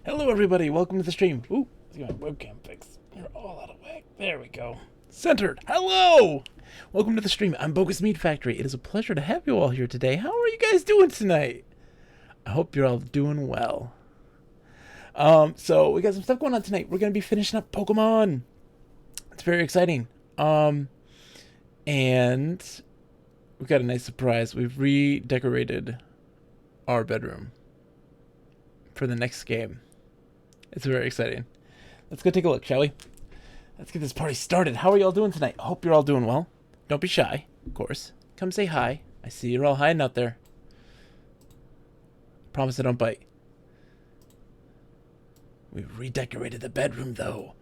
Hello everybody, welcome to the stream. Ooh, let's get my webcam fixed. You're all out of whack. There we go. Centered. Hello! Welcome to the stream. I'm Bogus Meat Factory. It is a pleasure to have you all here today. How are you guys doing tonight? I hope you're all doing well. So we got some stuff going on tonight. We're gonna be finishing up Pokemon. It's very exciting. And we've got a nice surprise. We've redecorated our bedroom for the next game. It's very exciting. Let's go take a look, shall we? Let's get this party started. How are y'all doing tonight? I hope you're all doing well. Don't be shy, of course. Come say hi. I see you're all hiding out there. Promise I don't bite. We've redecorated the bedroom, though.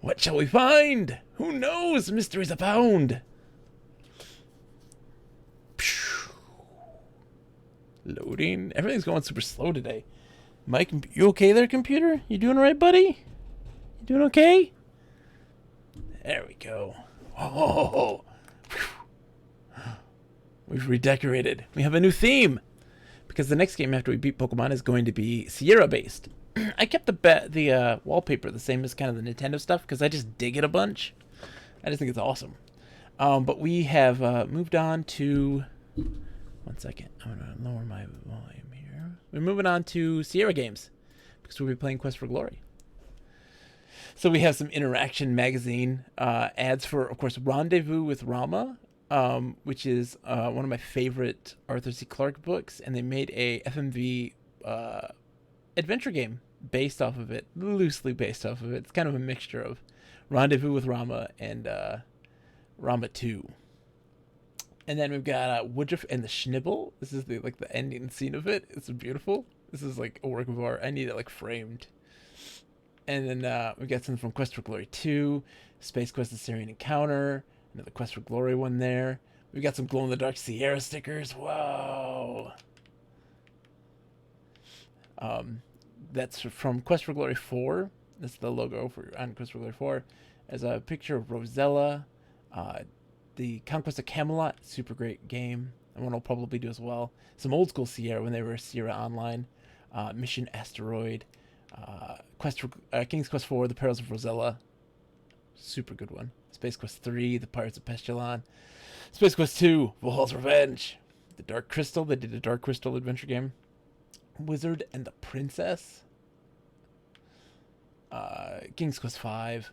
What shall we find? Who knows? Mysteries abound. Loading. Everything's going super slow today. Mike, you okay there, computer? You doing all right, buddy? You doing okay? There we go. Oh, we've redecorated. We have a new theme because the next game after we beat Pokemon is going to be Sierra-based. I kept the wallpaper the same as kind of the Nintendo stuff because I just dig it a bunch. I just think it's awesome. But we have moved on to... One second. I'm going to lower my volume here. We're moving on to Sierra games because we'll be playing Quest for Glory. So we have some Interaction magazine ads for, of course, Rendezvous with Rama, which is one of my favorite Arthur C. Clarke books, and they made a FMV adventure game based off of it, loosely based off of it. It's kind of a mixture of Rendezvous with Rama and Rama 2. And then we've got Woodruff and the Schnibble. This is the ending scene of it. It's beautiful. This is like a work of art. I need it framed. And then we've got something from Quest for Glory 2, Space Quest: The Syrian Encounter, another Quest for Glory one there. We've got some glow-in-the-dark Sierra stickers. Whoa! That's from Quest for Glory 4. That's the logo on Quest for Glory 4. There's a picture of Rosella. The Conquest of Camelot, super great game. And one I'll probably do as well. Some old school Sierra when they were Sierra Online. Mission Asteroid. King's Quest 4, The Perils of Rosella. Super good one. Space Quest 3, The Pirates of Pestilon. Space Quest 2, Valhall's Revenge. The Dark Crystal, they did a Dark Crystal adventure game. Wizard and the Princess. King's Quest 5.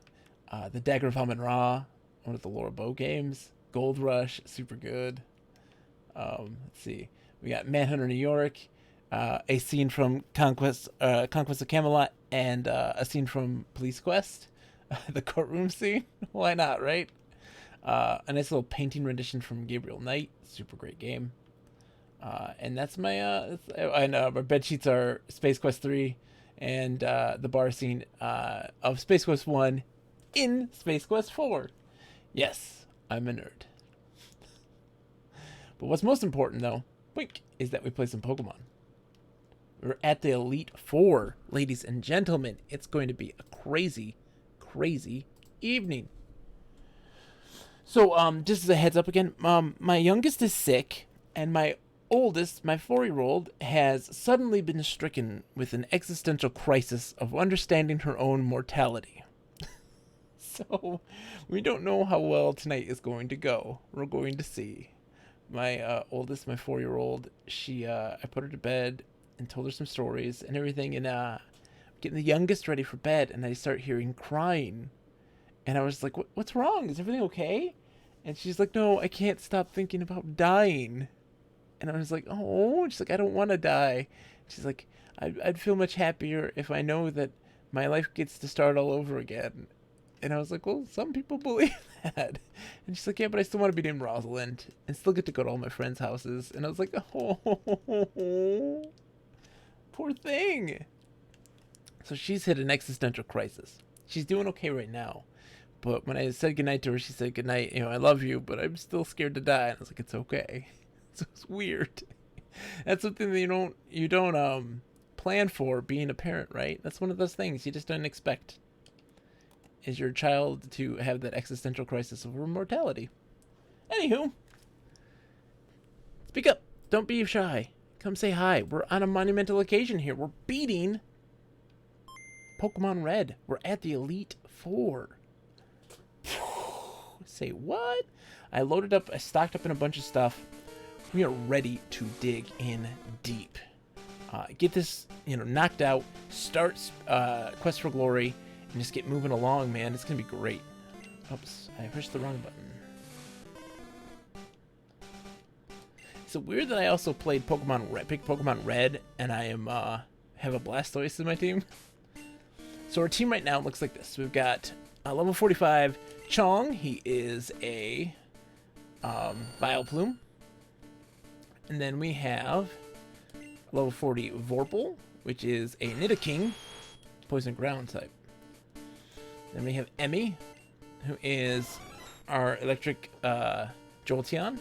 The Dagger of Amun-Ra. One of the Laura Bow games. Gold Rush, super good. Let's see. We got Manhunter New York, a scene from Conquest of Camelot, and a scene from Police Quest. The courtroom scene. Why not, right? A nice little painting rendition from Gabriel Knight. Super great game. And that's my... and our bed sheets are Space Quest 3 and the bar scene of Space Quest 1 in Space Quest 4. Yes, I'm a nerd. But what's most important, though, is that we play some Pokemon. We're at the Elite Four, ladies and gentlemen. It's going to be a crazy, crazy evening. So, just as a heads up again, my youngest is sick, and my oldest, my 4-year-old, has suddenly been stricken with an existential crisis of understanding her own mortality. So, we don't know how well tonight is going to go. We're going to see. My oldest, my 4-year-old, I put her to bed and told her some stories and everything, and getting the youngest ready for bed, and I start hearing crying. And I was like, what's wrong? Is everything okay? And she's like, no, I can't stop thinking about dying. And I was like, oh, she's like, I don't want to die. She's like, I'd feel much happier if I know that my life gets to start all over again. And I was like, well, some people believe that. And she's like, yeah, but I still want to be named Rosalind and still get to go to all my friends' houses. And I was like, oh, poor thing. So she's hit an existential crisis. She's doing okay right now. But when I said goodnight to her, she said, goodnight, I love you, but I'm still scared to die. And I was like, it's okay. So it's weird. That's something that you don't plan for being a parent, right? That's one of those things you just don't expect. Is your child to have that existential crisis over mortality. Anywho, speak up. Don't be shy. Come say hi. We're on a monumental occasion here. We're beating Pokemon Red. We're at the Elite Four. Say what? I loaded up, I stocked up in a bunch of stuff. We are ready to dig in deep. Get this, knocked out. Start Quest for Glory, and just get moving along, man. It's gonna be great. Oops, I pushed the wrong button. Is it weird that I also played Pokemon Red, picked Pokemon Red, and I am have a Blastoise in my team? So our team right now looks like this. We've got level 45 Chong. He is a Vileplume. And then we have level 40 Vorpal, which is a Nidoking, Poison Ground type. Then we have Emmy, who is our Electric Jolteon,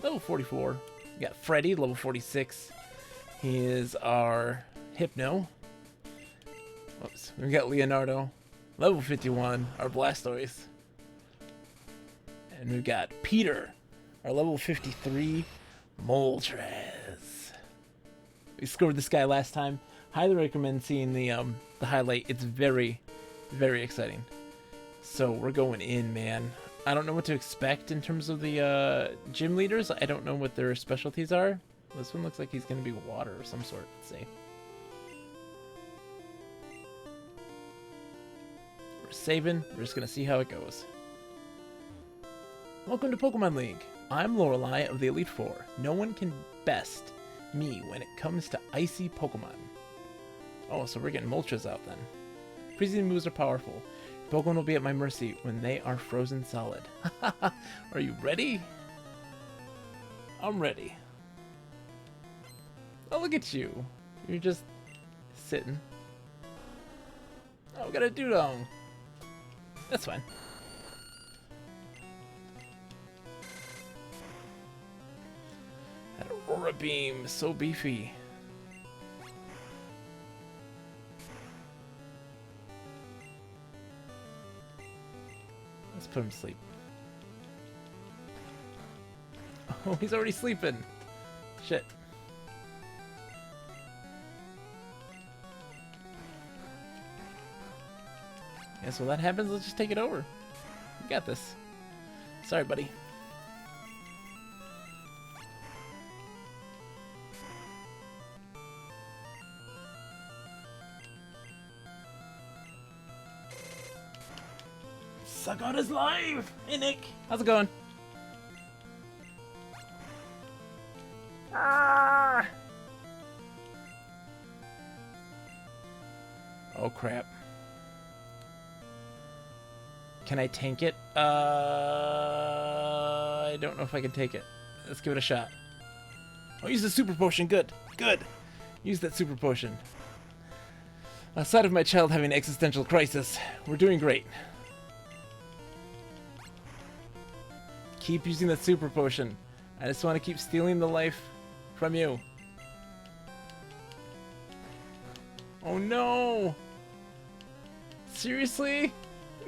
level 44. We got Freddy, level 46. He is our Hypno. Whoops. We got Leonardo, level 51, our Blastoise. And we've got Peter, our level 53 Moltres. We scored this guy last time. Highly recommend seeing the highlight. It's very, very exciting. So we're going in, man. I don't know what to expect in terms of the gym leaders. I don't know what their specialties are. This one looks like he's going to be water of some sort. Let's see. We're saving. We're just going to see how it goes. Welcome to Pokemon League. I'm Lorelei of the Elite Four. No one can best me when it comes to icy Pokemon. Oh, so we're getting Moltres out then. Freezing moves are powerful. Pokemon will be at my mercy when they are frozen solid. Are you ready? I'm ready. Oh, look at you. You're just sitting. Oh, we got a Dewdong. That's fine. That Aurora Beam, so beefy. Let's put him to sleep. Oh, he's already sleeping. Shit. Guess when that happens, let's just take it over. We got this. Sorry, buddy. Suck out his life! Hey, Nick! How's it going? Ah! Oh, crap. Can I tank it? I don't know if I can take it. Let's give it a shot. Oh, use the super potion. Good. Good. Use that super potion. Outside of my child having an existential crisis, we're doing great. Keep using that super potion. I just want to keep stealing the life from you. Oh no! Seriously?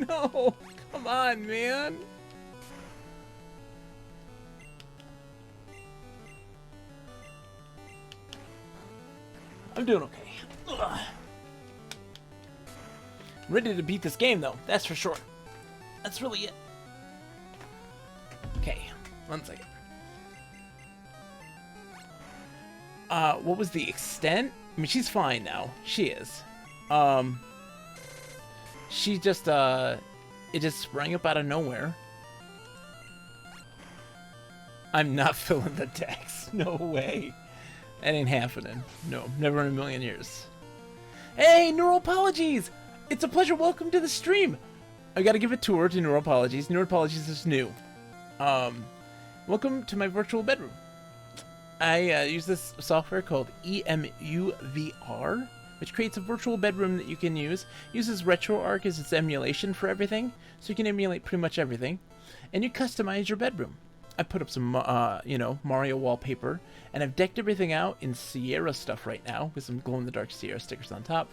No! Come on, man! I'm doing okay. Ugh. I'm ready to beat this game, though. That's for sure. That's really it. Okay, 1 second. What was the extent? I mean, she's fine now. She is. She just, it just sprang up out of nowhere. I'm not filling the dex. No way. That ain't happening. No, never in a million years. Hey, Neuroapologies! It's a pleasure. Welcome to the stream. I gotta give a tour to Neuroapologies. Neuroapologies is new. Welcome to my virtual bedroom. I use this software called EMUVR, which creates a virtual bedroom that you can use. Uses RetroArch as its emulation for everything, so you can emulate pretty much everything. And you customize your bedroom. I put up some, Mario wallpaper, and I've decked everything out in Sierra stuff right now, with some glow-in-the-dark Sierra stickers on top.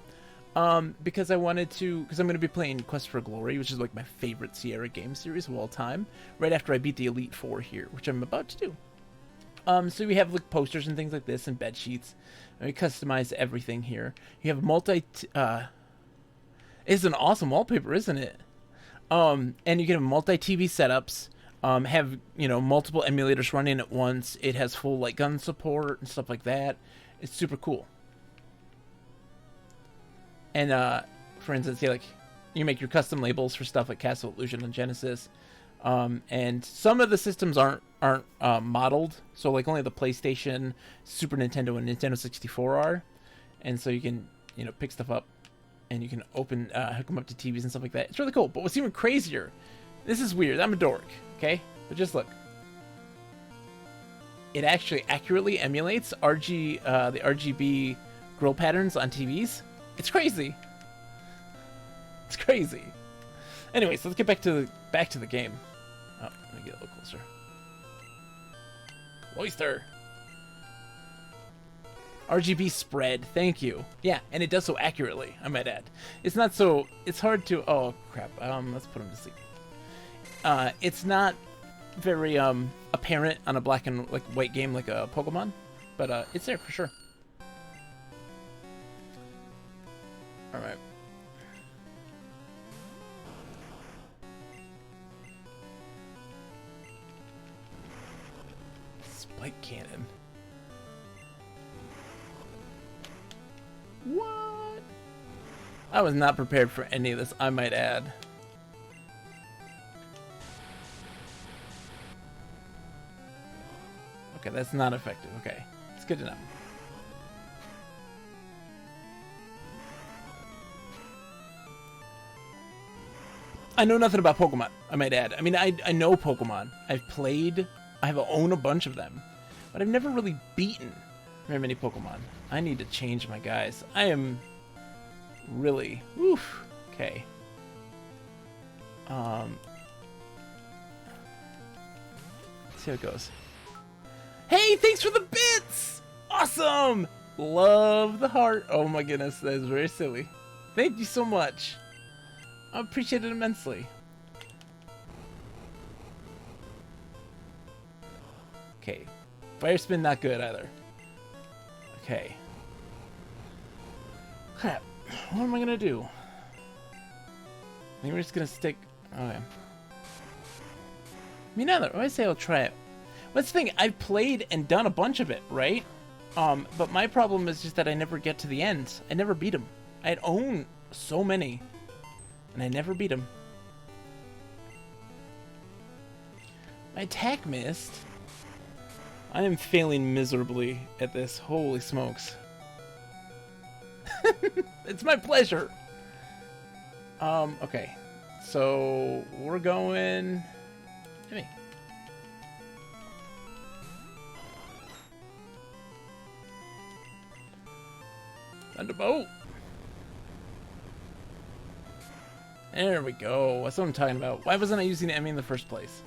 Because I'm going to be playing Quest for Glory, which is like my favorite Sierra game series of all time, right after I beat the Elite Four here, which I'm about to do. So we have like posters and things like this and bed sheets. And we customize everything here. You have it's an awesome wallpaper, isn't it? And you can have multi TV setups. Have multiple emulators running at once. It has full like gun support and stuff like that. It's super cool. And for instance, like you make your custom labels for stuff like Castle Illusion and Genesis. And some of the systems aren't modeled, so like only the PlayStation, Super Nintendo, and Nintendo 64 are, and so you can pick stuff up, and you can hook them up to TVs and stuff like that. It's really cool. But what's even crazier, this is weird. I'm a dork, okay? But just look. It actually accurately emulates the RGB grill patterns on TVs. It's crazy. It's crazy. Anyways, let's get back to the game. Oh, let me get a little closer. Oyster. RGB spread. Thank you. Yeah, and it does so accurately, I might add. It's not so... It's hard to... Oh, crap. Let's put him to sleep. It's not very apparent on a black and white game like a Pokemon, but it's there for sure. All right. Spike cannon. What? I was not prepared for any of this, I might add. Okay, that's not effective. Okay, it's good to know. I know nothing about Pokemon, I might add. I mean, I know Pokemon. I've played, I own a bunch of them, but I've never really beaten very many Pokemon. I need to change my guys. I am really, oof. Okay. Let's see how it goes. Hey, thanks for the bits! Awesome! Love the heart. Oh my goodness, that is very silly. Thank you so much. I appreciate it immensely. Okay. Fire spin, not good either. Okay. Crap. What am I gonna do? Maybe we're just gonna stick... Okay. Me neither. I say I'll try it. Let's think. I've played and done a bunch of it, right? But my problem is just that I never get to the end. I never beat them. I'd own so many, and I never beat them. My attack missed. I am failing miserably at this. Holy smokes. It's my pleasure. Okay. So, we're going... Hey. Thunderbolt. There we go. That's what I'm talking about. Why wasn't I using the Emmy in the first place?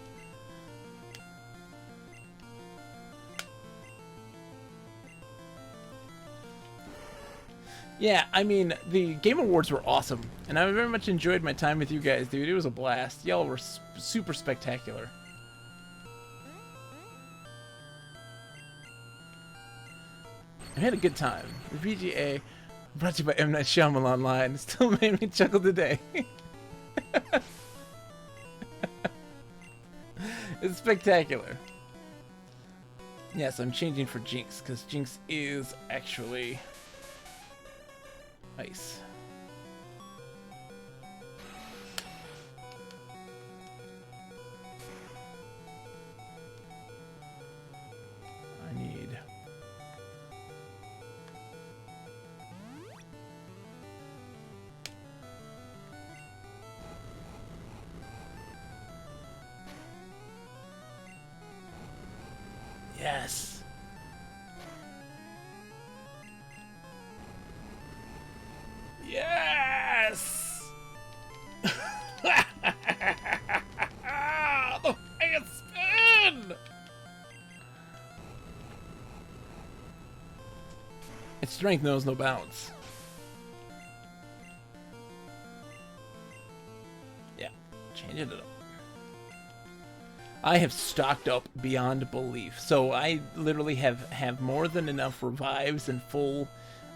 Yeah, I mean, the Game Awards were awesome, and I very much enjoyed my time with you guys, dude. It was a blast. Y'all were super spectacular. I had a good time. The VGA, brought to you by M. Night Shyamalan Line, still made me chuckle today. It's spectacular. Yes, I'm changing for Jinx, because Jinx is actually... ice. I need... Yes! Yes! The highest spin! Its strength knows no bounds. Yeah, changing it up. I have stocked up beyond belief. So I literally have more than enough revives and full,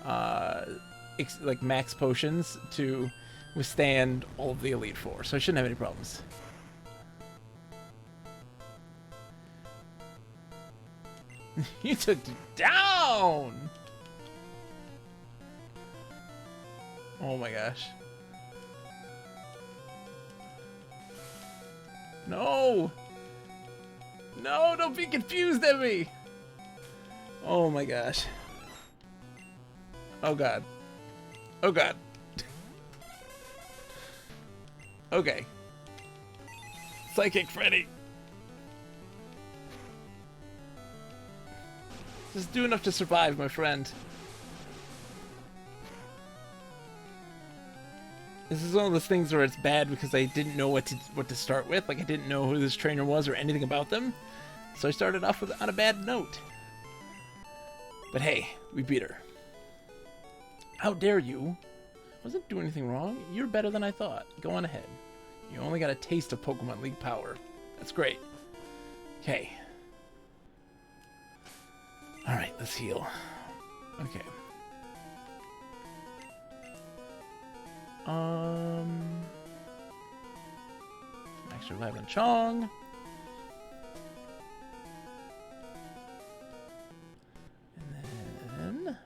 like max potions to withstand all of the Elite Four. So I shouldn't have any problems. You took it down! Oh my gosh. No! No, don't be confused at me! Oh my gosh. Oh god. Oh god. Okay. Psychic Freddy. Just do enough to survive, my friend. This is one of those things where it's bad because I didn't know what to start with. Like, I didn't know who this trainer was or anything about them. So I started off on a bad note. But hey, we beat her. How dare you? I wasn't doing anything wrong. You're better than I thought. Go on ahead. You only got a taste of Pokemon League power. That's great. Okay. Alright, let's heal. Okay. Max revive on Chong. And then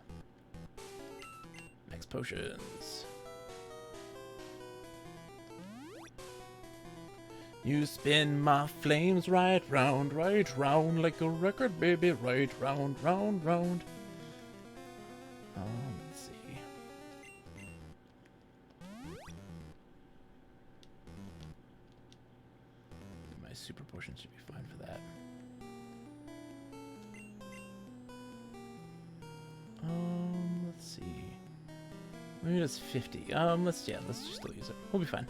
max potions. You spin my flames right round like a record, baby, right round, round, round. Let's see. My super potion should be fine for that. Let's see. Maybe that's 50. Let's just still use it. We'll be fine.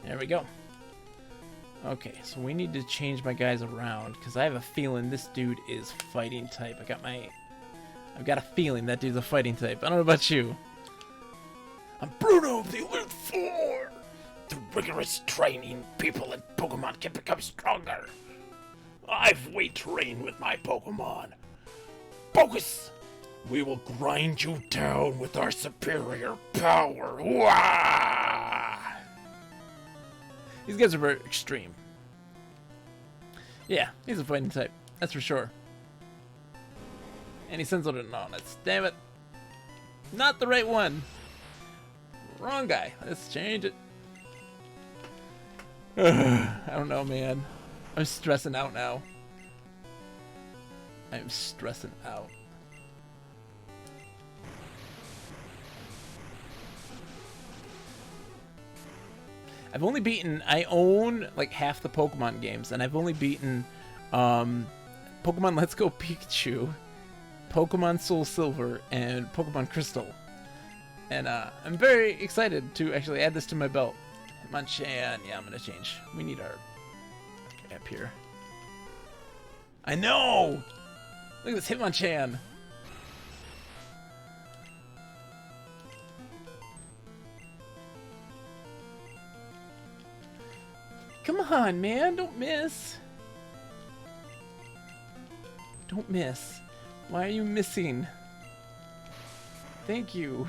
There we go. Okay, so we need to change my guys around because I have a feeling this dude is fighting type. I've got a feeling that dude's a fighting type. I don't know about you. I'm Bruno of the Elite Four. Through rigorous training, people and Pokemon can become stronger. I've weight trained with my Pokemon. Focus! We will grind you down with our superior power. Wah! These guys are very extreme. Yeah, he's a fighting type. That's for sure. And he sends out an honest. Damn it. Not the right one. Wrong guy. Let's change it. I don't know, man. I'm stressing out now. I'm stressing out. I've only beaten, I own like half the Pokemon games, and I've only beaten Pokemon Let's Go Pikachu, Pokemon Soul Silver, and Pokemon Crystal. And I'm very excited to actually add this to my belt. Hitmonchan, yeah, I'm gonna change. We need our app here. I know! Look at this Hitmonchan! Come on, man, don't miss. Don't miss. Why are you missing? Thank you.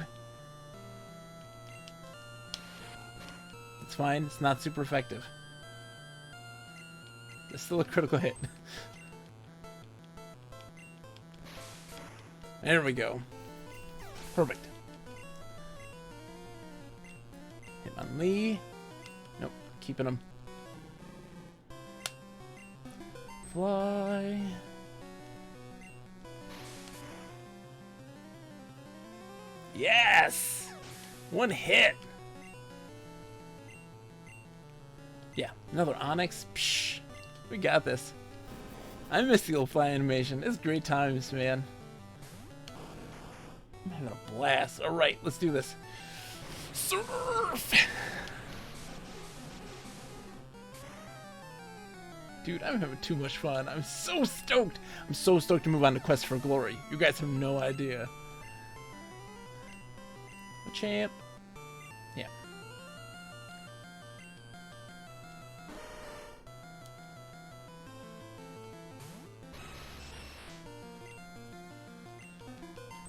It's fine, it's not super effective. It's still a critical hit. There we go. Perfect. Hitmonlee. Nope, keeping him. Fly. Yes! One hit. Yeah, another Onyx. Psh, we got this. I miss the old fly animation. It's great times, man. I'm having a blast. Alright, let's do this. Surf! Dude, I'm having too much fun. I'm so stoked. I'm so stoked to move on to Quest for Glory. You guys have no idea. Champ. Yeah.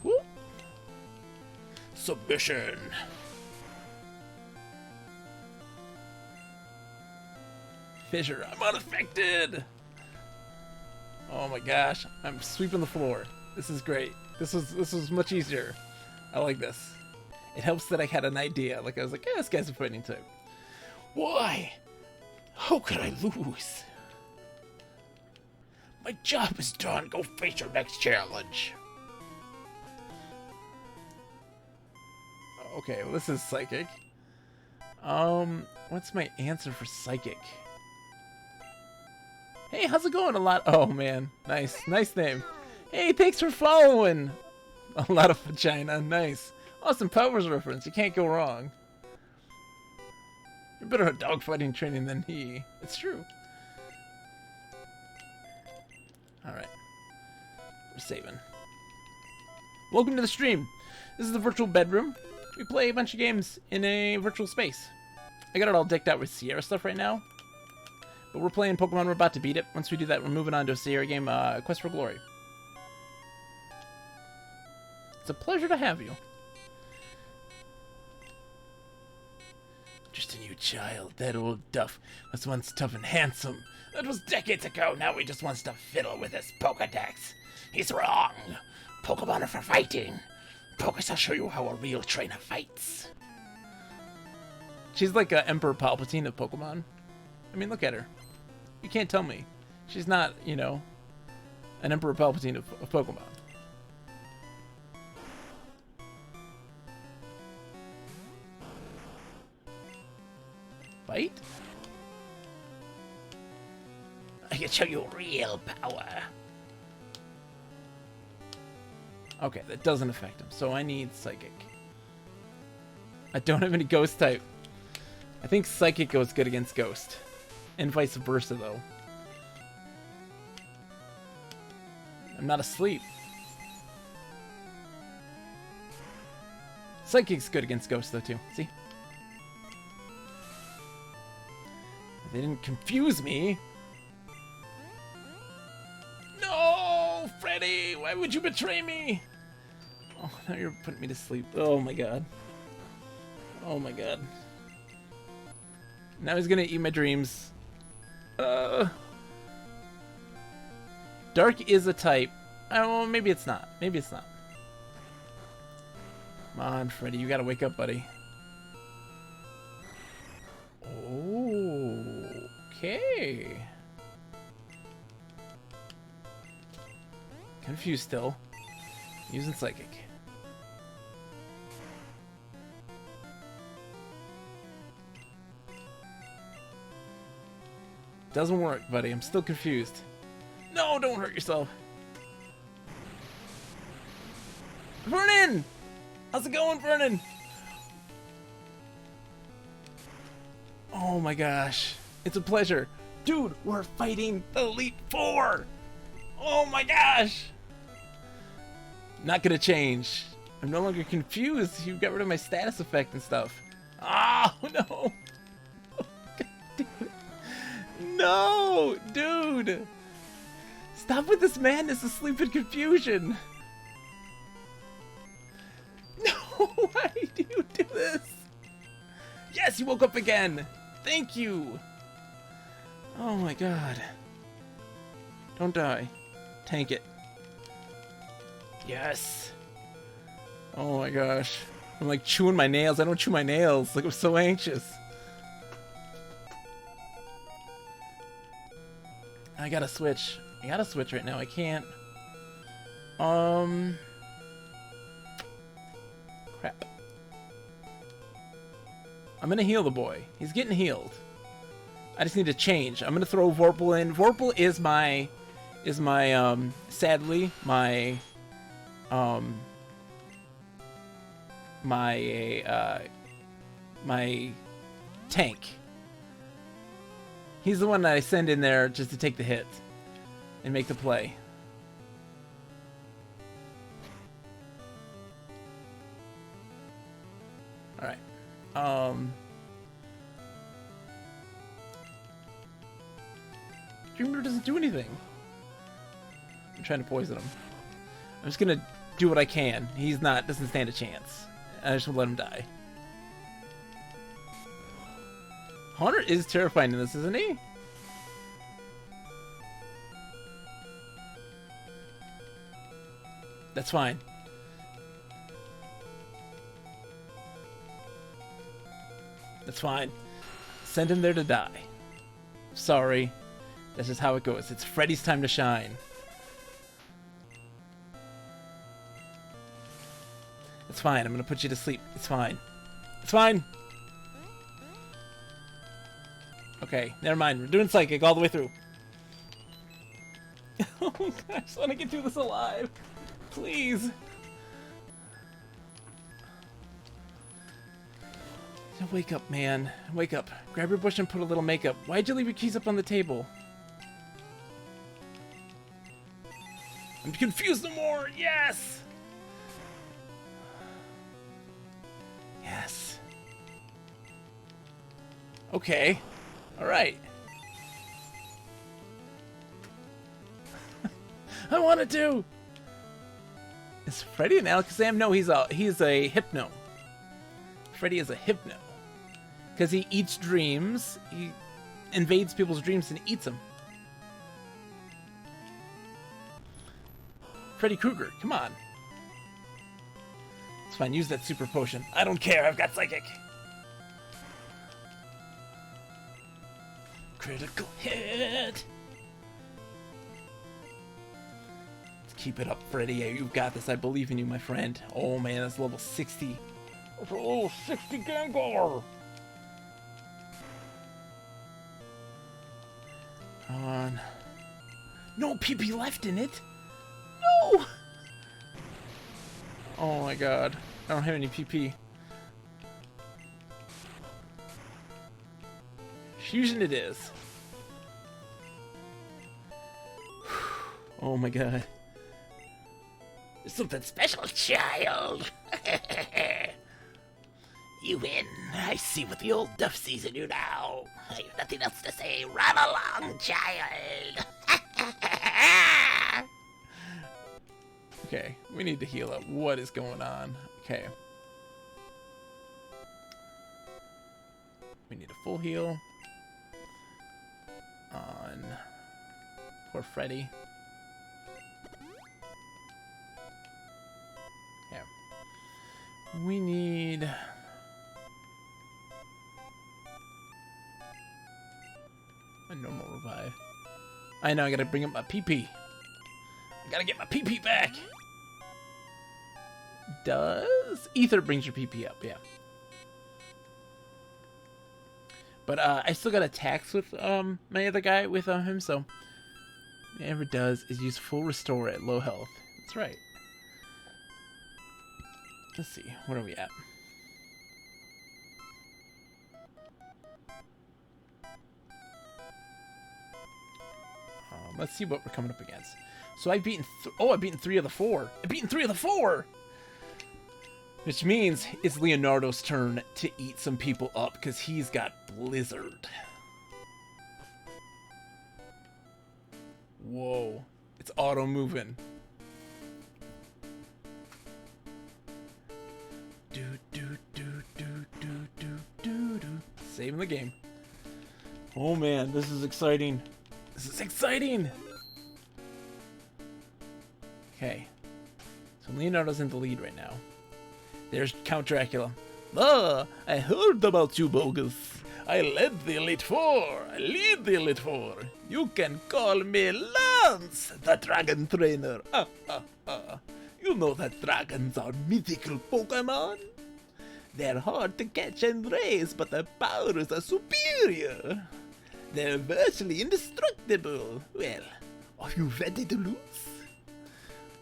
Woo. Submission. Fissure. I'm unaffected. Oh my gosh. I'm sweeping the floor. This is great. This was much easier. I like this. It helps that I had an idea. Like I was like, yeah, this guy's a fighting type. Why? How could I lose? My job is done. Go face your next challenge. Okay, well, this is psychic. What's my answer for psychic? Hey, how's it going? A lot. Oh man, nice name. Hey, thanks for following. A lot of vagina, nice. Austin Powers reference. You can't go wrong. You're better at dogfighting training than he. It's true. All right, we're saving. Welcome to the stream. This is the virtual bedroom. We play a bunch of games in a virtual space. I got it all decked out with Sierra stuff right now. But we're playing Pokemon. We're about to beat it. Once we do that, we're moving on to a Sierra game, Quest for Glory. It's a pleasure to have you. Just a new child. That old duff was once tough and handsome. That was decades ago. Now he just wants to fiddle with his Pokedex. He's wrong. Pokemon are for fighting. Pokés, I'll show you how a real trainer fights. She's like Emperor Palpatine of Pokemon. I mean, look at her. You can't tell me she's not, you know, an Emperor Palpatine of Pokemon. Fight? I can show you real power. Okay, that doesn't affect him, so I need Psychic. I don't have any Ghost type. I think Psychic goes good against Ghost. And vice versa, though. I'm not asleep. Psychic's good against Ghost, though, too. See? They didn't confuse me. No, Freddy! Why would you betray me? Oh, now you're putting me to sleep. Oh, my God. Oh, my God. Now he's gonna eat my dreams. Dark is a type. Oh, maybe it's not. Maybe it's not. Come on, Freddy. You gotta wake up, buddy. Okay. Confused still. Using Psychic. Doesn't work, buddy. I'm still confused. No, don't hurt yourself. Vernon! How's it going, Vernon? Oh my gosh. It's a pleasure. Dude, we're fighting the Elite Four! Oh my gosh! Not gonna change. I'm no longer confused. You got rid of my status effect and stuff. Oh no! Oh, God damn it. No! Dude! Stop with this madness of sleep and confusion! No! Why do you do this? Yes, you woke up again! Thank you! Oh my God. Don't die. Tank it. Yes! Oh my gosh. I'm like chewing my nails. I don't chew my nails. Like, I'm so anxious. I gotta switch. I gotta switch right now. I can't. Crap. I'm gonna heal the boy. He's getting healed. I just need to change. I'm gonna throw Vorpal in. Vorpal is my sadly my my tank. He's the one that I send in there just to take the hit and make the play. All right. Dreamer doesn't do anything. I'm trying to poison him. I'm just gonna do what I can. He's not, doesn't stand a chance. I just will let him die. Haunter is terrifying in this, isn't he? That's fine. That's fine. Send him there to die. Sorry. That's just how it goes. It's Freddy's time to shine. It's fine. I'm gonna put you to sleep. It's fine. It's fine. Okay, never mind. We're doing psychic all the way through. Oh gosh, I just want to get through this alive. Please. Wake up, man. Wake up. Grab your bush and put a little makeup. Why'd you leave your keys up on the table? I'm confused no more. Yes! Yes. Okay. Alright. I wanted to! Is Freddy an Alakazam? No, he's a Hypno. Freddy is a Hypno. Because he eats dreams, he invades people's dreams and eats them. Freddy Krueger, come on. It's fine, use that super potion. I don't care, I've got psychic. Critical hit. Let's keep it up, Freddy. Yeah, you've got this. I believe in you, my friend. Oh man, that's level 60. That's a level 60 Gengar. Come on. No PP left in it. No. Oh my god. I don't have any PP. Fusion it is. Oh my god. There's something special, child. You win. I see what the old duff sees in you now. I have nothing else to say. Run along, child. Okay, we need to heal up. What is going on? Okay. We need a full heal on poor Freddy. Yeah. We need a normal revive. I know, I gotta bring up my PP. I gotta get my PP back. Does Ether brings your PP up? Yeah. But I still got attacks with my other guy with him, so whatever it does is use full restore at low health. That's right. Let's see, where are we at? Let's see what we're coming up against. So I've beaten. I've beaten 3 of the 4. I've beaten 3 of the 4. Which means it's Leonardo's turn to eat some people up because he's got Blizzard. Whoa. It's auto moving. Do do do do do do do do. Saving the game. Oh man, this is exciting. This is exciting. Okay. So Leonardo's in the lead right now. There's Count Dracula. Ah, I heard about you, Bogus. I led the Elite Four. I lead the Elite Four. You can call me Lance, the Dragon Trainer. You know that dragons are mythical Pokemon? They're hard to catch and raise, but their powers are superior. They're virtually indestructible. Well, are you ready to lose?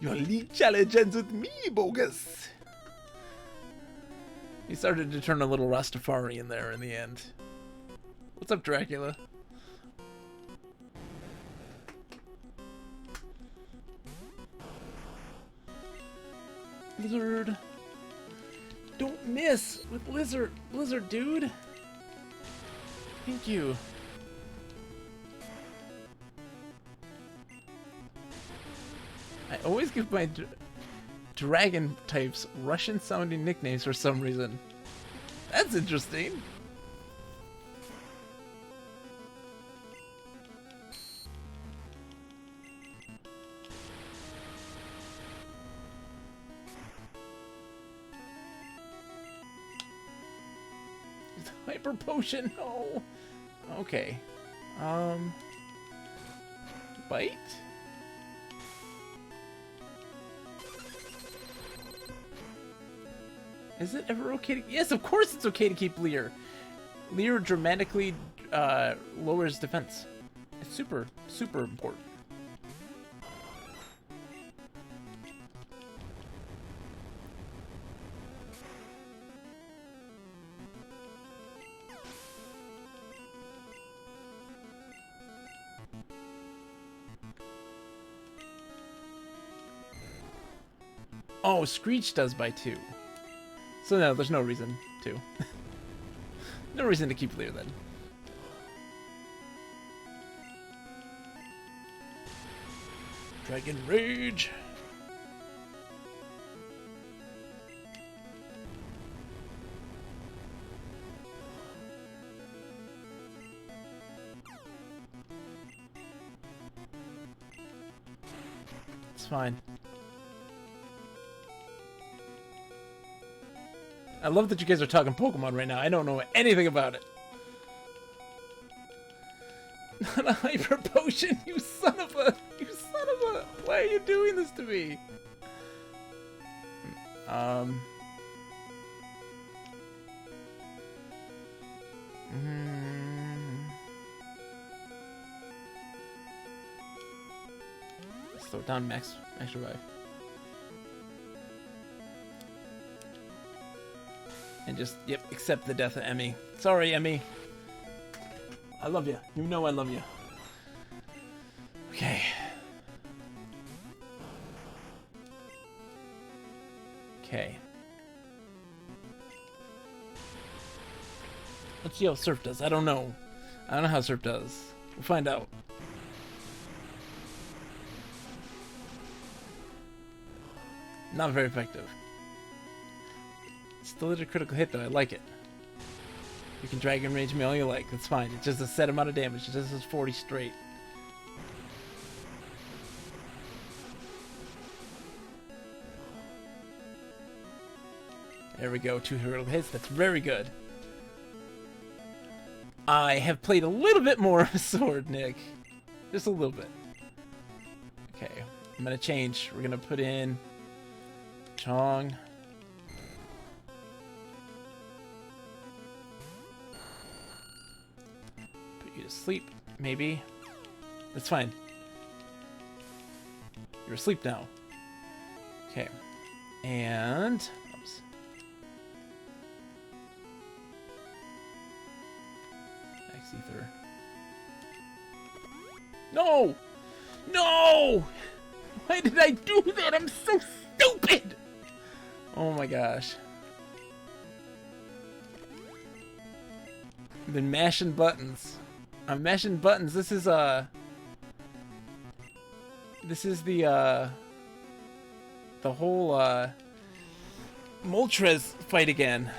Your league challenge ends with me, Bogus. He started to turn a little Rastafari in there in the end. What's up, Dracula? Blizzard. Don't miss with Blizzard. Blizzard, dude. Thank you. I always give my dragon types Russian-sounding nicknames for some reason. That's interesting. Hyper potion, no. Okay. Bite? Is it ever okay to... Yes, of course it's okay to keep Leer. Leer dramatically lowers defense. It's super, super important. Oh, Screech does by 2. So no, there's no reason to. No reason to keep Leer then. Dragon Rage! It's fine. I love that you guys are talking Pokemon right now. I don't know anything about it. Not a hyper potion, you son of a... You son of a... Why are you doing this to me? Slow down, max revive. And just, yep, accept the death of Emmy. Sorry, Emmy. I love you. You know I love you. Okay. Okay. Let's see how Surf does. I don't know. I don't know how Surf does. We'll find out. Not very effective. Still did a critical hit though, I like it. You can Dragon Rage me all you like, that's fine. It's just a set amount of damage, it just does 40 straight. There we go, 2 critical hits, that's very good. I have played a little bit more of Sword, Nick. Just a little bit. Okay, I'm gonna change. We're gonna put in Chong. Sleep, maybe. That's fine. You're asleep now. Okay. And... Oops. Max Ether. No! No! Why did I do that? I'm so stupid! Oh my gosh. I've been mashing buttons. I'm mashing buttons. This is the whole Moltres fight again.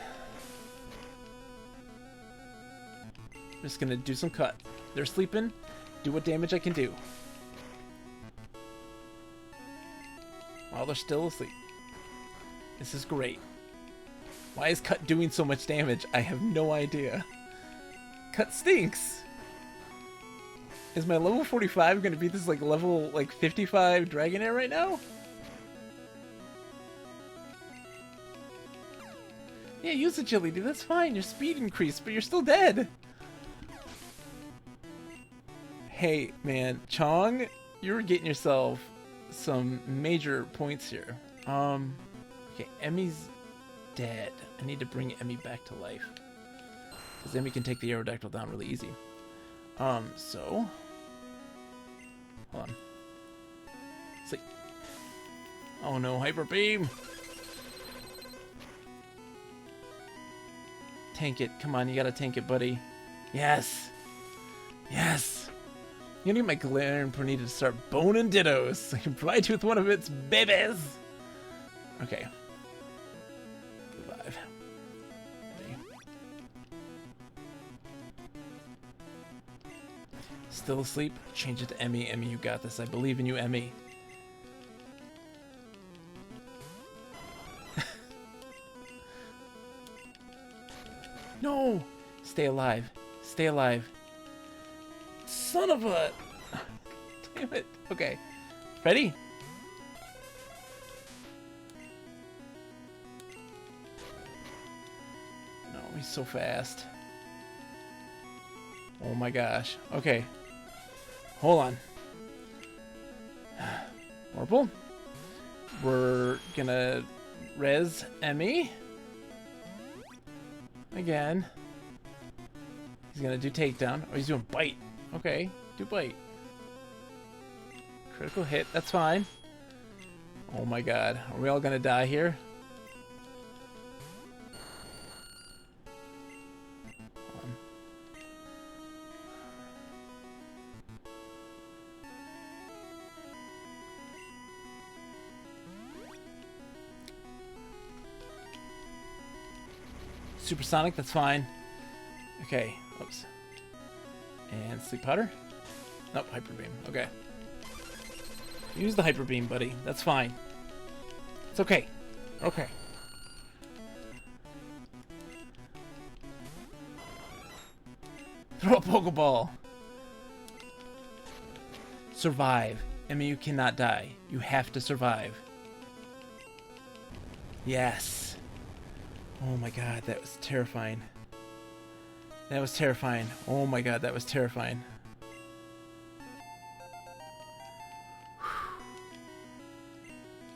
I'm just gonna do some cut. They're sleeping. Do what damage I can do while they're still asleep. This is great. Why is Cut doing so much damage? I have no idea. Cut stinks. Is my level 45 going to beat this like level like 55 Dragonair right now? Yeah, use agility, that's fine. Your speed increased, but you're still dead. Hey, man, Chong, you're getting yourself some major points here. Okay, Emmy's dead. I need to bring Emmy back to life. Because Emmy can take the Aerodactyl down really easy. So... Hold on. Sleep. Oh no, Hyper Beam! Tank it. Come on, you gotta tank it, buddy. Yes. Yes. I'm gonna get my Galarian Ponyta to start boning dittos so I can provide you with one of its babies. Okay. Revive. Still asleep? Change it to Emmy. Emmy, you got this. I believe in you, Emmy. No! Stay alive. Stay alive. Son of a... Damn it. Okay. Ready? No, he's so fast. Oh my gosh. Okay. Hold on. Orbital. We're gonna res Emmy. Again. He's gonna do takedown. Oh, he's doing bite. Okay, do bite. Critical hit, that's fine. Oh my god. Are we all gonna die here? Hold on. Supersonic, that's fine. Okay, oops. And Sleep Powder? Nope, Hyper Beam. Okay. Use the Hyper Beam, buddy. That's fine. It's okay. Okay. Throw a Pokeball. Survive. I mean, you cannot die. You have to survive. Yes. Oh my god, that was terrifying. That was terrifying. Oh my god, that was terrifying.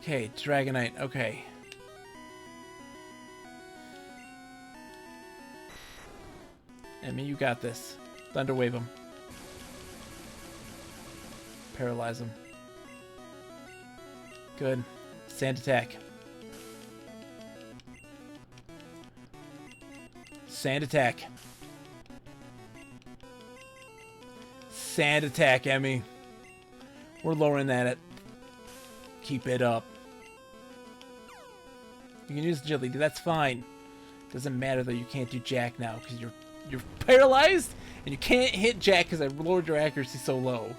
Okay, Dragonite. Okay. Emmy, you got this. Thunder Wave him. Paralyze him. Good. Sand Attack. Sand Attack. Sand Attack, Emmy. We're lowering that at... Keep it up. You can use Agility, that's fine. Doesn't matter though, you can't do Jack now because you're paralyzed and you can't hit Jack because I lowered your accuracy so low.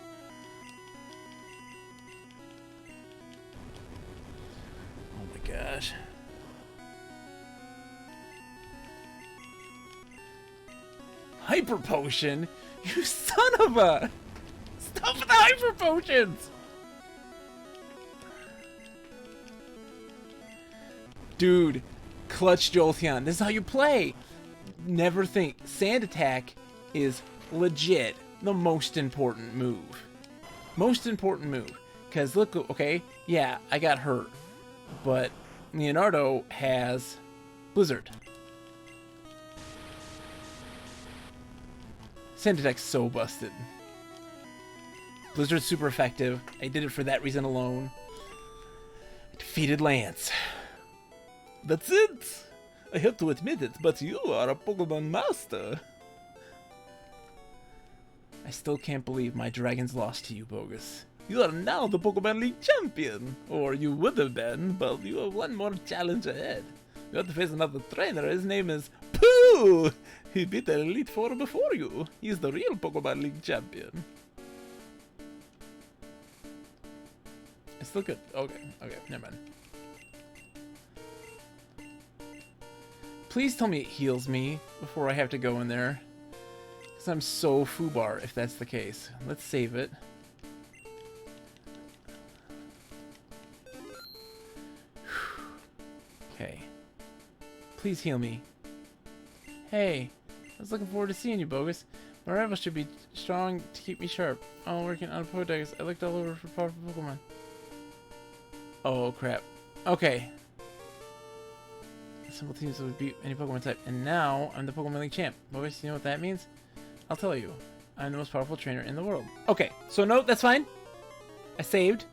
Oh my gosh. Hyper Potion? You son of a... Stop with the Hyper Potions! Dude, Clutch Jolteon. This is how you play. Never think. Sand Attack is legit the most important move. Most important move. Because look, okay, yeah, I got hurt. But Leonardo has Blizzard. Sand Attack's so busted. Blizzard's super effective. I did it for that reason alone. I defeated Lance. That's it! I have to admit it, but you are a Pokemon master. I still can't believe my dragons lost to you, Bogus. You are now the Pokemon League champion. Or you would have been, but you have one more challenge ahead. You have to face another trainer. His name is Pooh! He beat the Elite Four before you. He's the real Pokemon League champion. It's still good. Okay, never mind. Please tell me it heals me before I have to go in there. Because I'm so foobar if that's the case. Let's save it. Okay. Please heal me. Hey, I was looking forward to seeing you, Bogus. My rival should be strong to keep me sharp. I'm working on a Pokedex. I looked all over for powerful Pokemon. Oh, crap. Okay. Simple teams would beat any Pokemon type. And now, I'm the Pokemon League champ. Bogus, you know what that means? I'll tell you. I'm the most powerful trainer in the world. Okay, so no, that's fine. I saved.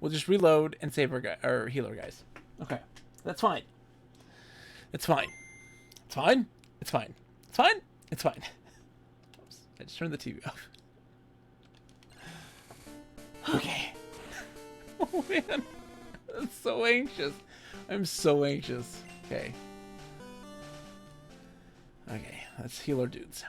We'll just reload and save our healer guys. Okay. That's fine. It's fine. It's fine. It's fine. It's fine. It's fine. Oops. I just turned the TV off. Okay. Oh man. I'm so anxious. I'm so anxious. Okay. Okay, let's heal our dudes.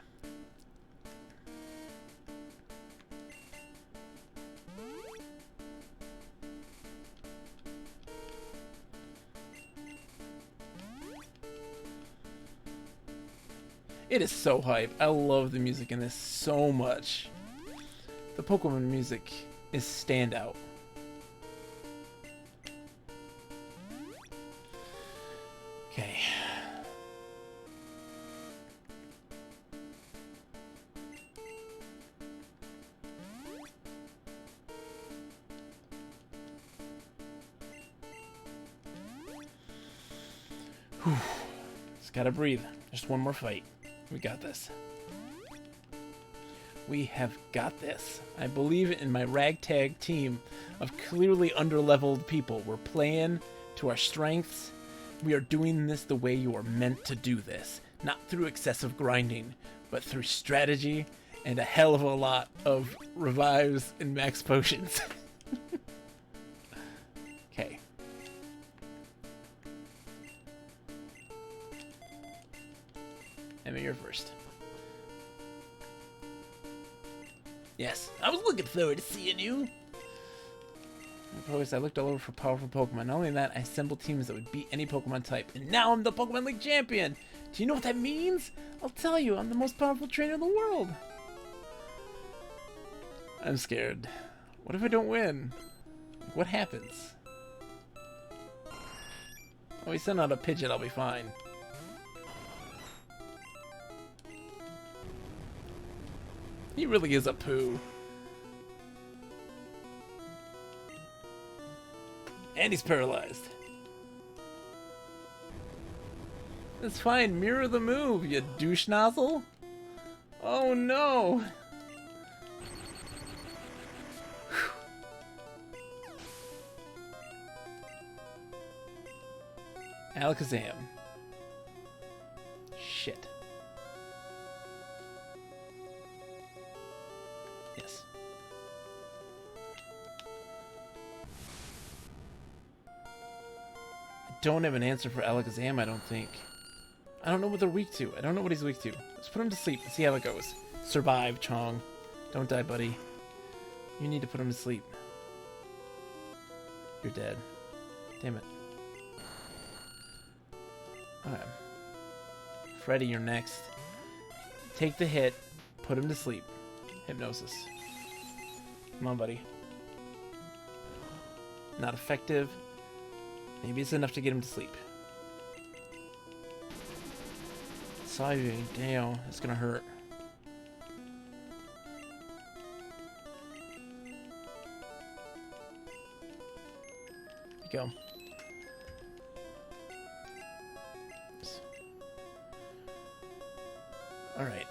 It is so hype. I love the music in this so much. The Pokemon music is standout. Okay. Whew. Just gotta breathe. Just one more fight. We got this. We have got this. I believe in my ragtag team of clearly underleveled people. We're playing to our strengths. We are doing this the way you are meant to do this. Not through excessive grinding, but through strategy and a hell of a lot of revives and max potions. Okay. Emma, you're first. Yes, I was looking forward to seeing you. I looked all over for powerful Pokemon. Not only that, I assembled teams that would beat any Pokemon type. And now I'm the Pokemon League champion! Do you know what that means? I'll tell you, I'm the most powerful trainer in the world! I'm scared. What if I don't win? What happens? Oh, he sent out a Pidgeot, I'll be fine. He really is a poo. And he's paralyzed. That's fine. Mirror the move, you douche nozzle. Oh no. Alakazam. Shit. Yes. I don't have an answer for Alakazam, I don't think. I don't know what they're weak to. I don't know what he's weak to. Let's put him to sleep and see how it goes. Survive, Chong. Don't die, buddy. You need to put him to sleep. You're dead. Damn it. Alright. Freddy, you're next. Take the hit. Put him to sleep. Hypnosis. Come on, buddy. Not effective. Maybe it's enough to get him to sleep. Saving, damn, it's gonna hurt. There you go. Alright,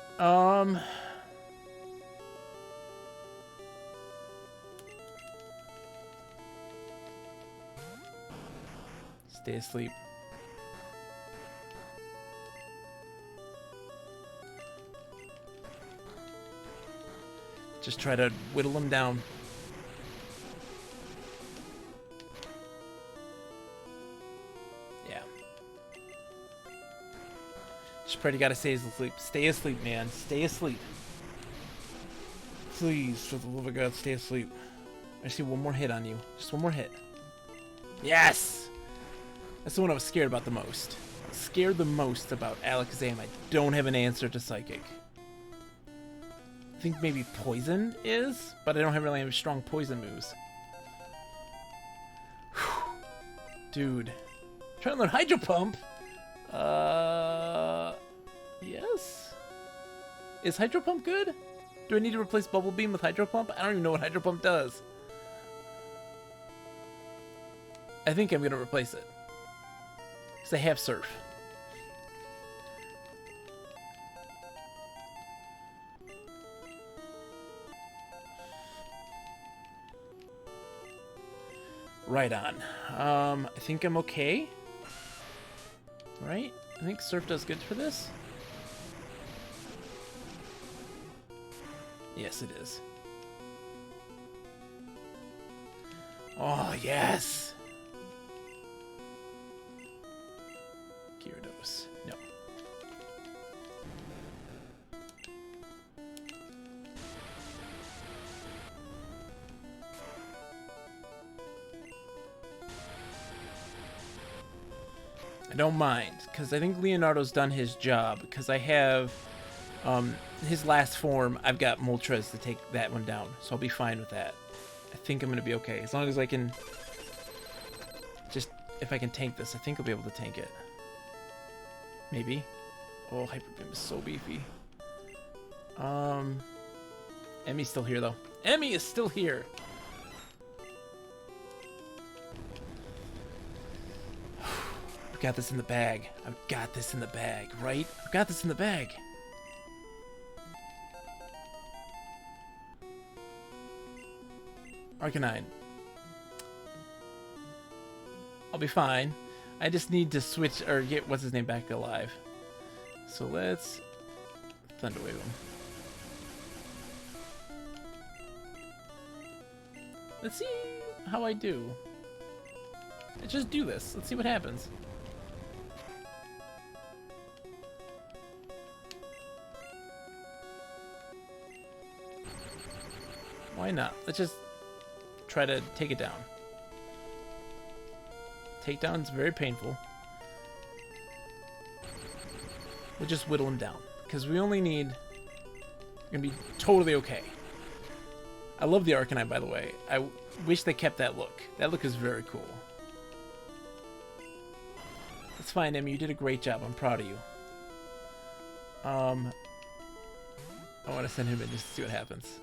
stay asleep. Just try to whittle him down. Yeah. Just pray to God to stay asleep. Stay asleep, man. Stay asleep. Please, for the love of God, stay asleep. I see one more hit on you. Just one more hit. Yes! That's the one I was scared about the most. I was scared the most about Alakazam. I don't have an answer to Psychic. I think maybe Poison is, but I don't really have strong Poison moves. Whew. Dude. Trying to learn Hydro Pump? Yes? Is Hydro Pump good? Do I need to replace Bubble Beam with Hydro Pump? I don't even know what Hydro Pump does. I think I'm going to replace it. Because I have Surf. Right on. I think I'm okay. right? I think Surf does good for this. Yes, it is. Oh, yes! Gyarados. No. I don't mind, because I think Leonardo's done his job, because I have his last form. I've got Moltres to take that one down, so I'll be fine with that. I think I'm going to be okay, as long as I can just, if I can tank this, I think I'll be able to tank it. Maybe. Oh, Hyper Beam is so beefy. Emmy's still here, though. Emmy is still here! I've got this in the bag. I've got this in the bag, right? I've got this in the bag. Arcanine. I'll be fine. I just need to switch, or get what's his name back alive. So let's Thunderwave him. Let's see how I do. Let's just do this. Let's see what happens. Why not? Let's just try to take it down. Takedown's very painful. We'll just whittle him down, because we only need... We're gonna be totally okay. I love the Arcanine, by the way. I wish they kept that look. That look is very cool. It's fine, Emmy. You did a great job. I'm proud of you. I want to send him in just to see what happens.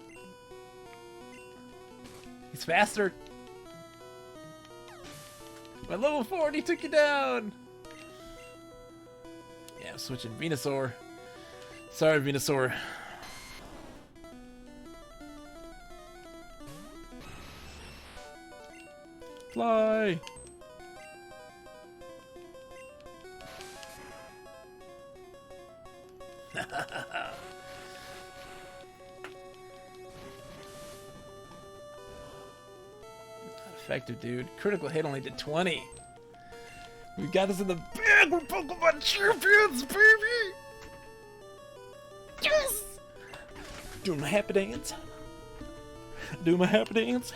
He's faster. By level 4, he took you down. Yeah, I'm switching Venusaur. Sorry, Venusaur. Fly. Effective, dude. Critical hit only did 20. We got this in the bag. We're Pokemon champions, baby. Yes. Doing my happy dance. Do my happy dance.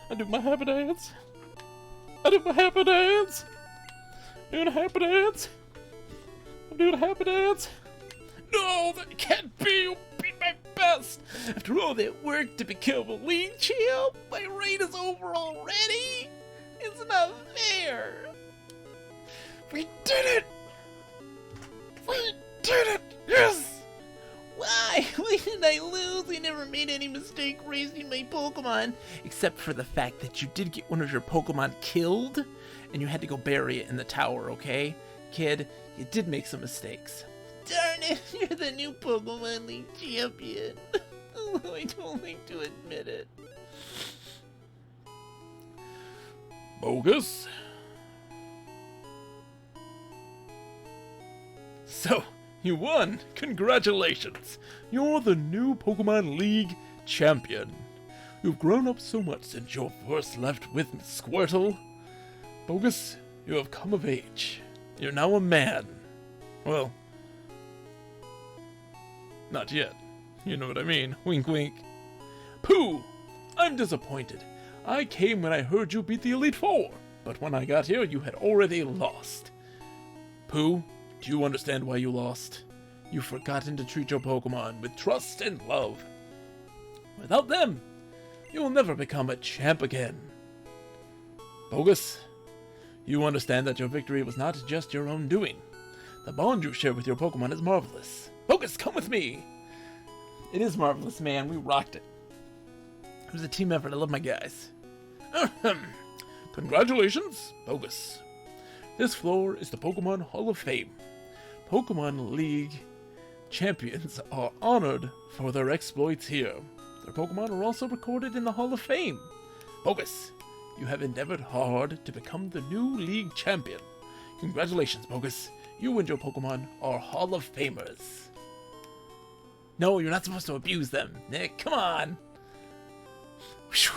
I do my happy dance. I do my happy dance. Doing a happy dance. I'm doing a happy dance. No, that can't be. You beat my best. After all that work to become a league champ, my reign is over already. It's not fair. We did it. We did it. Yes. Why? Why did I lose? I never made any mistake raising my Pokemon. Except for the fact that you did get one of your Pokemon killed, and you had to go bury it in the tower, okay? Kid, you did make some mistakes. Darn it, you're the new Pokemon League champion. I don't like to admit it. Bogus. So, you won! Congratulations! You're the new Pokemon League champion. You've grown up so much since you first left with Squirtle. Bogus, you have come of age. You're now a man. Well, not yet. You know what I mean. Wink wink. Pooh! I'm disappointed. I came when I heard you beat the Elite Four, but when I got here you had already lost. Pooh, do you understand why you lost? You've forgotten to treat your Pokemon with trust and love. Without them, you will never become a champ again. Bogus, you understand that your victory was not just your own doing. The bond you share with your Pokemon is marvelous. Bogus, come with me! It is marvelous, man. We rocked it. It was a team effort. I love my guys. Congratulations, Bogus. This floor is the Pokemon Hall of Fame. Pokemon League champions are honored for their exploits here. Their Pokemon are also recorded in the Hall of Fame. Bogus, you have endeavored hard to become the new League champion. Congratulations, Bogus. You and your Pokemon are Hall of Famers. No, you're not supposed to abuse them. Nick, come on. Whew.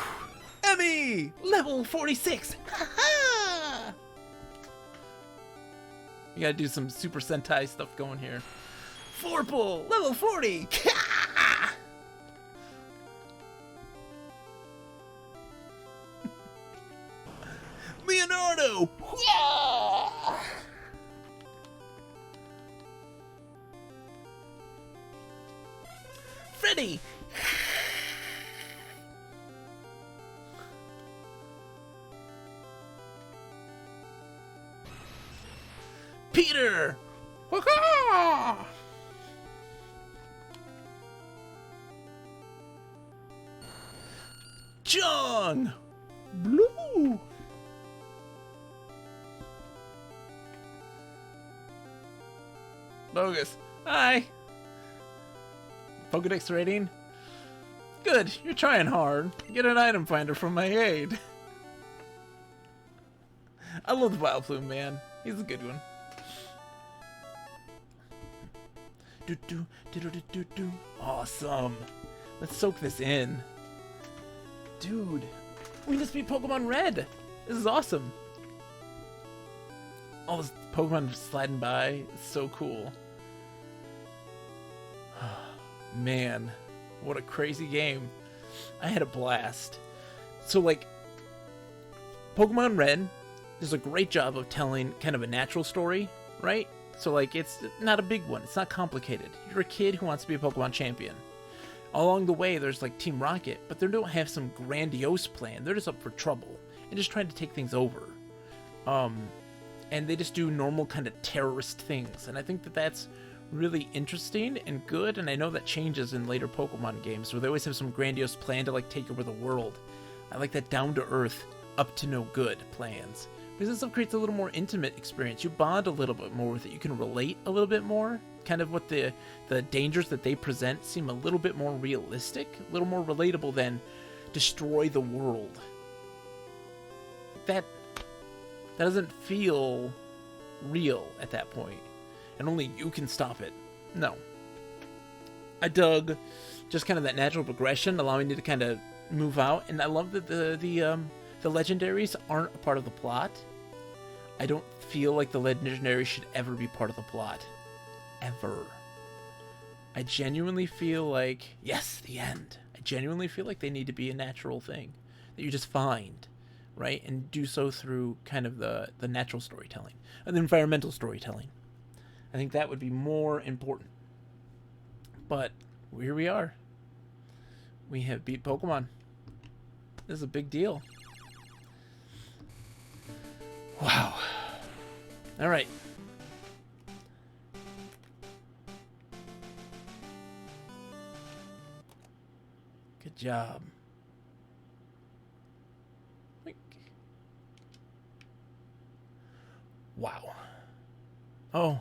Emmy! Level 46! Ha-ha! You gotta do some Super Sentai stuff going here. Forple! Level 40! Leonardo! Freddy! Peter! John! Blue! Bogus. Hi! Pokedex rating? Good, you're trying hard. Get an item finder from my aid. I love the Vileplume, man. He's a good one. Awesome. Let's soak this in. Dude, we just beat Pokemon Red. This is awesome. All this Pokemon just sliding by. It's so cool. Man, what a crazy game. I had a blast. So, like, Pokemon Red does a great job of telling kind of a natural story, right? So, like, it's not a big one. It's not complicated. You're a kid who wants to be a Pokemon champion. Along the way, there's, like, Team Rocket, but they don't have some grandiose plan. They're just up for trouble and just trying to take things over. And they just do normal kind of terrorist things. And I think that that's really interesting and good, and I know that changes in later Pokemon games where they always have some grandiose plan to, like, take over the world. I like that down-to-earth, up-to-no-good plans. Because this stuff creates a little more intimate experience. You bond a little bit more with it. You can relate a little bit more. Kind of what the dangers that they present seem a little bit more realistic, a little more relatable than destroy the world. That doesn't feel real at that point. And only you can stop it. No. I dug just kind of that natural progression, allowing you to kind of move out. And I love that the legendaries aren't a part of the plot. I don't feel like the legendaries should ever be part of the plot. Ever. I genuinely feel like, yes, the end. I genuinely feel like they need to be a natural thing that you just find, right? And do so through kind of the natural storytelling and the environmental storytelling. I think that would be more important. But here we are. We have beat Pokemon. This is a big deal. Wow. All right. Good job. Wow. Oh,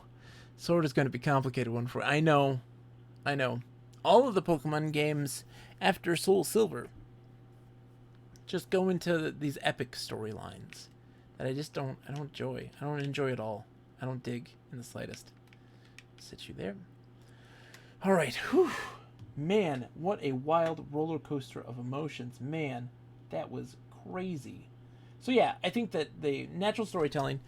Sword is going to be a complicated one for... I know. All of the Pokemon games after Soul Silver just go into these epic storylines that I don't enjoy. I don't enjoy at all. I don't dig in the slightest. Sit you there. All right. Whew. Man, what a wild roller coaster of emotions. Man, that was crazy. So yeah, I think that the natural storytelling,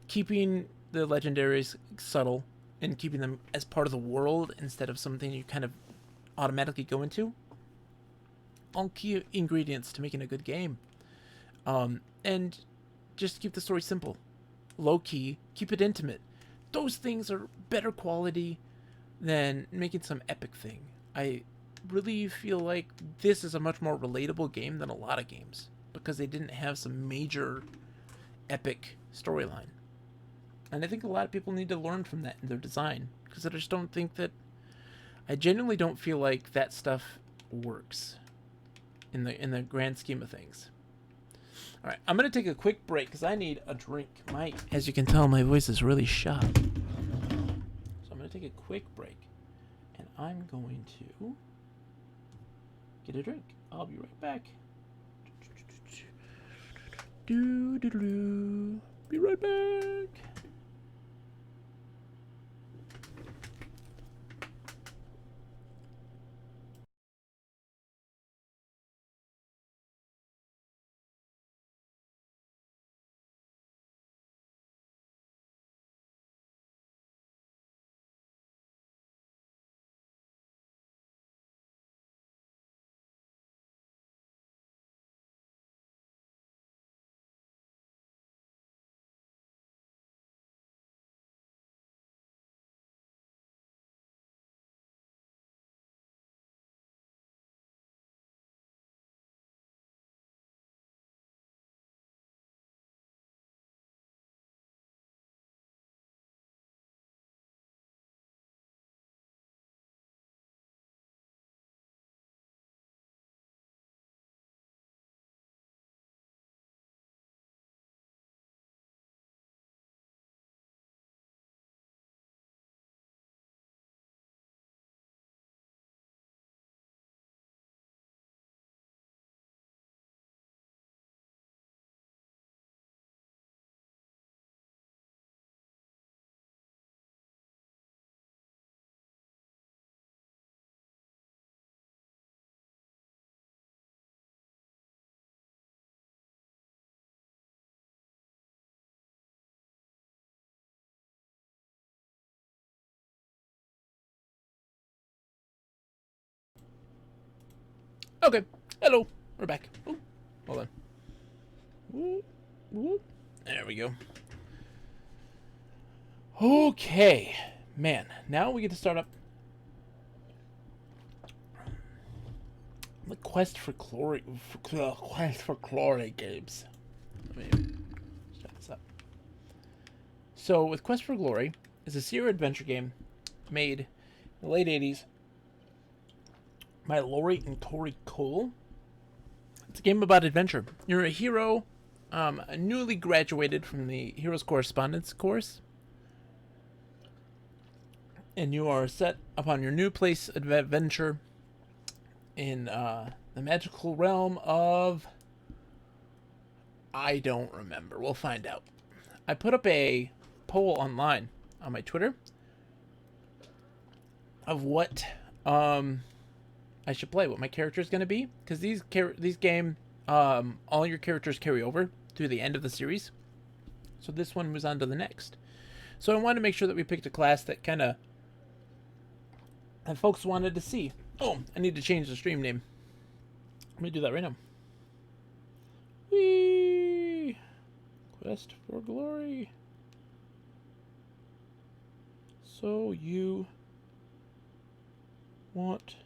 keeping the legendaries subtle and keeping them as part of the world instead of something you kind of automatically go into, all key ingredients to making a good game. And just keep the story simple, low key, keep it intimate. Those things are better quality than making some epic thing. I really feel like this is a much more relatable game than a lot of games because they didn't have some major epic storyline. And I think a lot of people need to learn from that in their design because I just don't think that... I genuinely don't feel like that stuff works in the grand scheme of things. All right, I'm going to take a quick break because I need a drink. As you can tell, my voice is really shot. So I'm going to take a quick break, and I'm going to get a drink. I'll be right back. Be right back. Okay. Hello. We're back. Ooh, hold on. Whoop, whoop. There we go. Okay. Man, now we get to start up the quest for glory games. Let me start this up. So, with Quest for Glory is a serial adventure game made in the late 80s by Lori and Tori Cole. It's a game about adventure. You're a hero, newly graduated from the Heroes Correspondence course, and you are set upon your new place of adventure in the magical realm of... I don't remember. We'll find out. I put up a poll online on my Twitter of what I should play, what my character is going to be, because these game all your characters carry over through the end of the series, so this one moves on to the next. So I wanted to make sure that we picked a class that kind of folks wanted to see. Oh, I need to change the stream name. Let me do that right now. Whee! Quest for Glory. So you want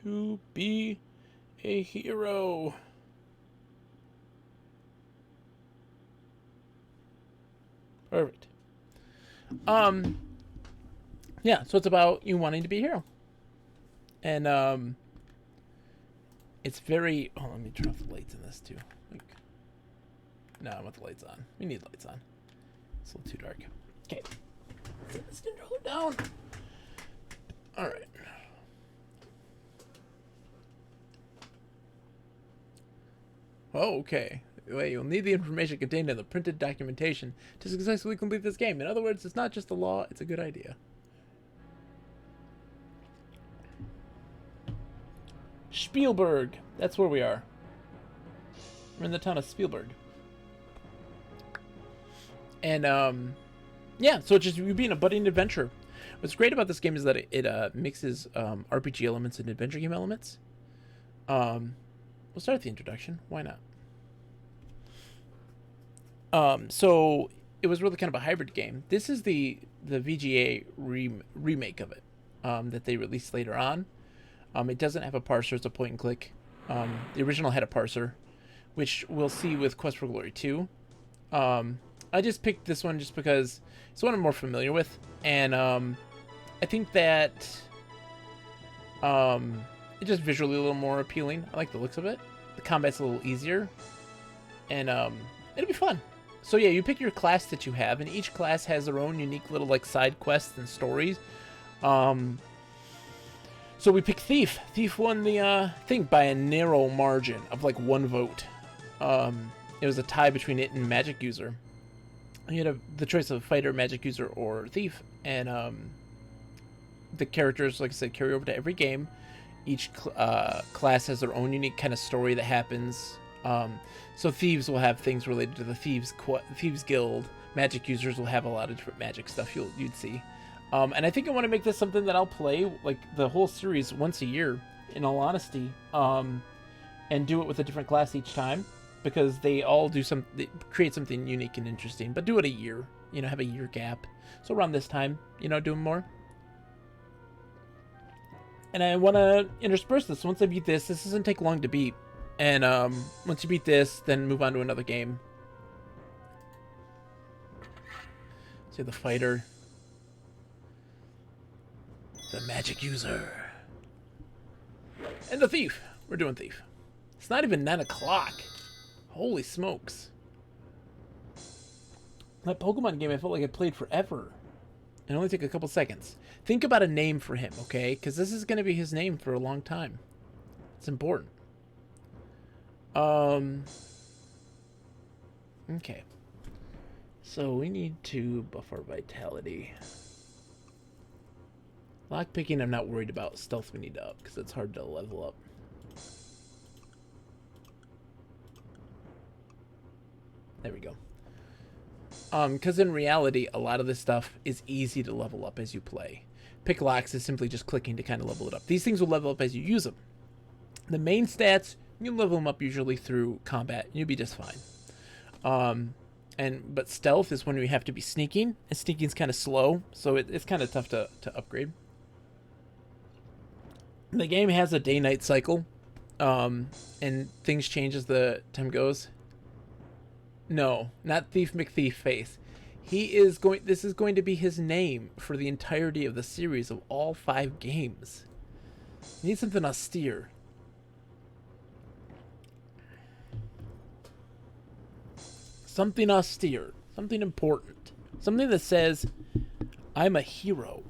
to be a hero. Perfect. Yeah, so it's about you wanting to be a hero. And it's very... Oh, let me turn off the lights in this too. No, I want the lights on. We need lights on. It's a little too dark. Okay. Set this controller down. Alright. Oh, okay. Wait, you'll need the information contained in the printed documentation to successfully complete this game. In other words, it's not just a law, it's a good idea. Spielberg. That's where we are. We're in the town of Spielberg. And, yeah, so it's just you being a budding adventurer. What's great about this game is that it mixes RPG elements and adventure game elements. We'll start with the introduction. Why not? So it was really kind of a hybrid game. This is the VGA remake of it that they released later on. It doesn't have a parser. It's a point and click. The original had a parser, which we'll see with Quest for Glory 2. I just picked this one just because it's one I'm more familiar with, and I think that it's just visually a little more appealing. I like the looks of it. The combat's a little easier, and it'll be fun. So yeah, you pick your class that you have, and each class has their own unique little like side quests and stories. So we picked Thief. Thief won the thing by a narrow margin of like 1 vote. It was a tie between it and Magic User. You had the choice of Fighter, Magic User, or Thief, and the characters, like I said, carry over to every game. Each class has their own unique kind of story that happens. So Thieves will have things related to the Thieves Guild. Magic Users will have a lot of different magic stuff you'd see. And I think I want to make this something that I'll play like the whole series once a year, in all honesty, and do it with a different class each time, because they all do they create something unique and interesting. But do it a year, have a year gap. So around this time, doing more. And I want to intersperse this. Once I beat this doesn't take long to beat. And once you beat this, then move on to another game. So the Fighter. The Magic User. And the Thief. We're doing Thief. It's not even 9 o'clock. Holy smokes. That Pokemon game, I felt like I played forever. It only took a couple seconds. Think about a name for him, okay? Because this is going to be his name for a long time. It's important. Okay. So we need to buff our vitality. Lockpicking I'm not worried about. Stealth we need to up, because it's hard to level up. There we go. Because in reality, a lot of this stuff is easy to level up as you play. Pick locks is simply just clicking to kind of level it up. These things will level up as you use them. The main stats, you level them up usually through combat. You'll be just fine. But stealth is when we have to be sneaking, and sneaking's kind of slow, so it's kind of tough to upgrade. The game has a day-night cycle, and things change as the time goes. No, not Thief McThief Face. This is going to be his name for the entirety of the series of all 5 games. You need something austere. Something austere. Something important. Something that says, I'm a hero.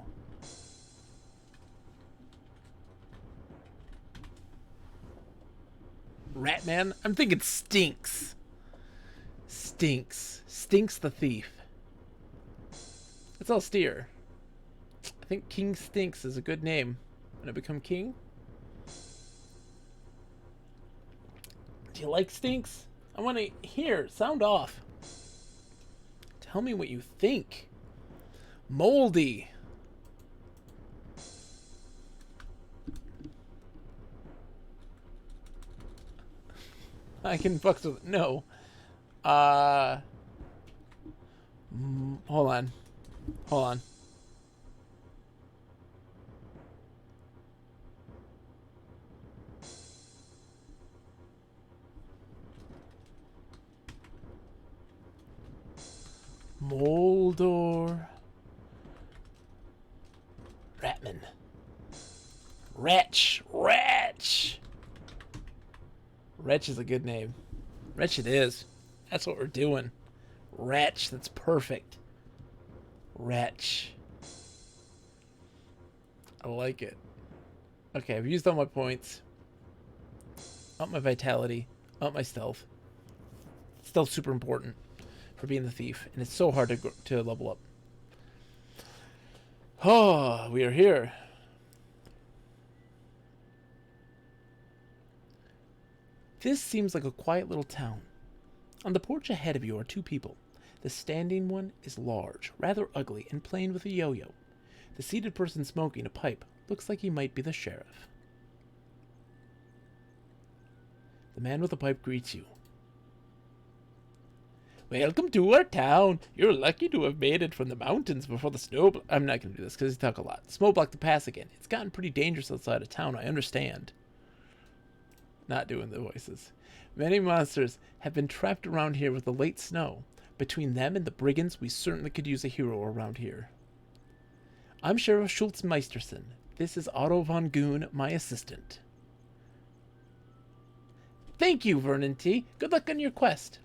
Ratman? I'm thinking Stinks. Stinks the Thief. It's austere. I think King Stinks is a good name. When I become king? Do you like Stinks? I want to hear. Sound off. Tell me what you think. Moldy. I can fuck with it. No. Hold on. Hold on. Moldor. Ratman. Wretch. Wretch. Wretch is a good name. Wretch it is. That's what we're doing. Wretch. That's perfect. Wretch. I like it. Okay, I've used all my points. Up my vitality. Up my stealth. Stealth's super important for being the thief, and it's so hard to level up. Oh, we are here. This seems like a quiet little town. On the porch ahead of you are 2 people. The standing one is large, rather ugly, and playing with a yo-yo. The seated person smoking a pipe looks like he might be the sheriff. The man with the pipe greets you. Welcome to our town. You're lucky to have made it from the mountains before the snow... I'm not going to do this because he talk a lot. Snow blocked the pass again. It's gotten pretty dangerous outside of town, I understand. Not doing the voices. Many monsters have been trapped around here with the late snow. Between them and the brigands, we certainly could use a hero around here. I'm Sheriff Schultz Meisterson. This is Otto von Goon, my assistant. Thank you, Vernon T. Good luck on your quest.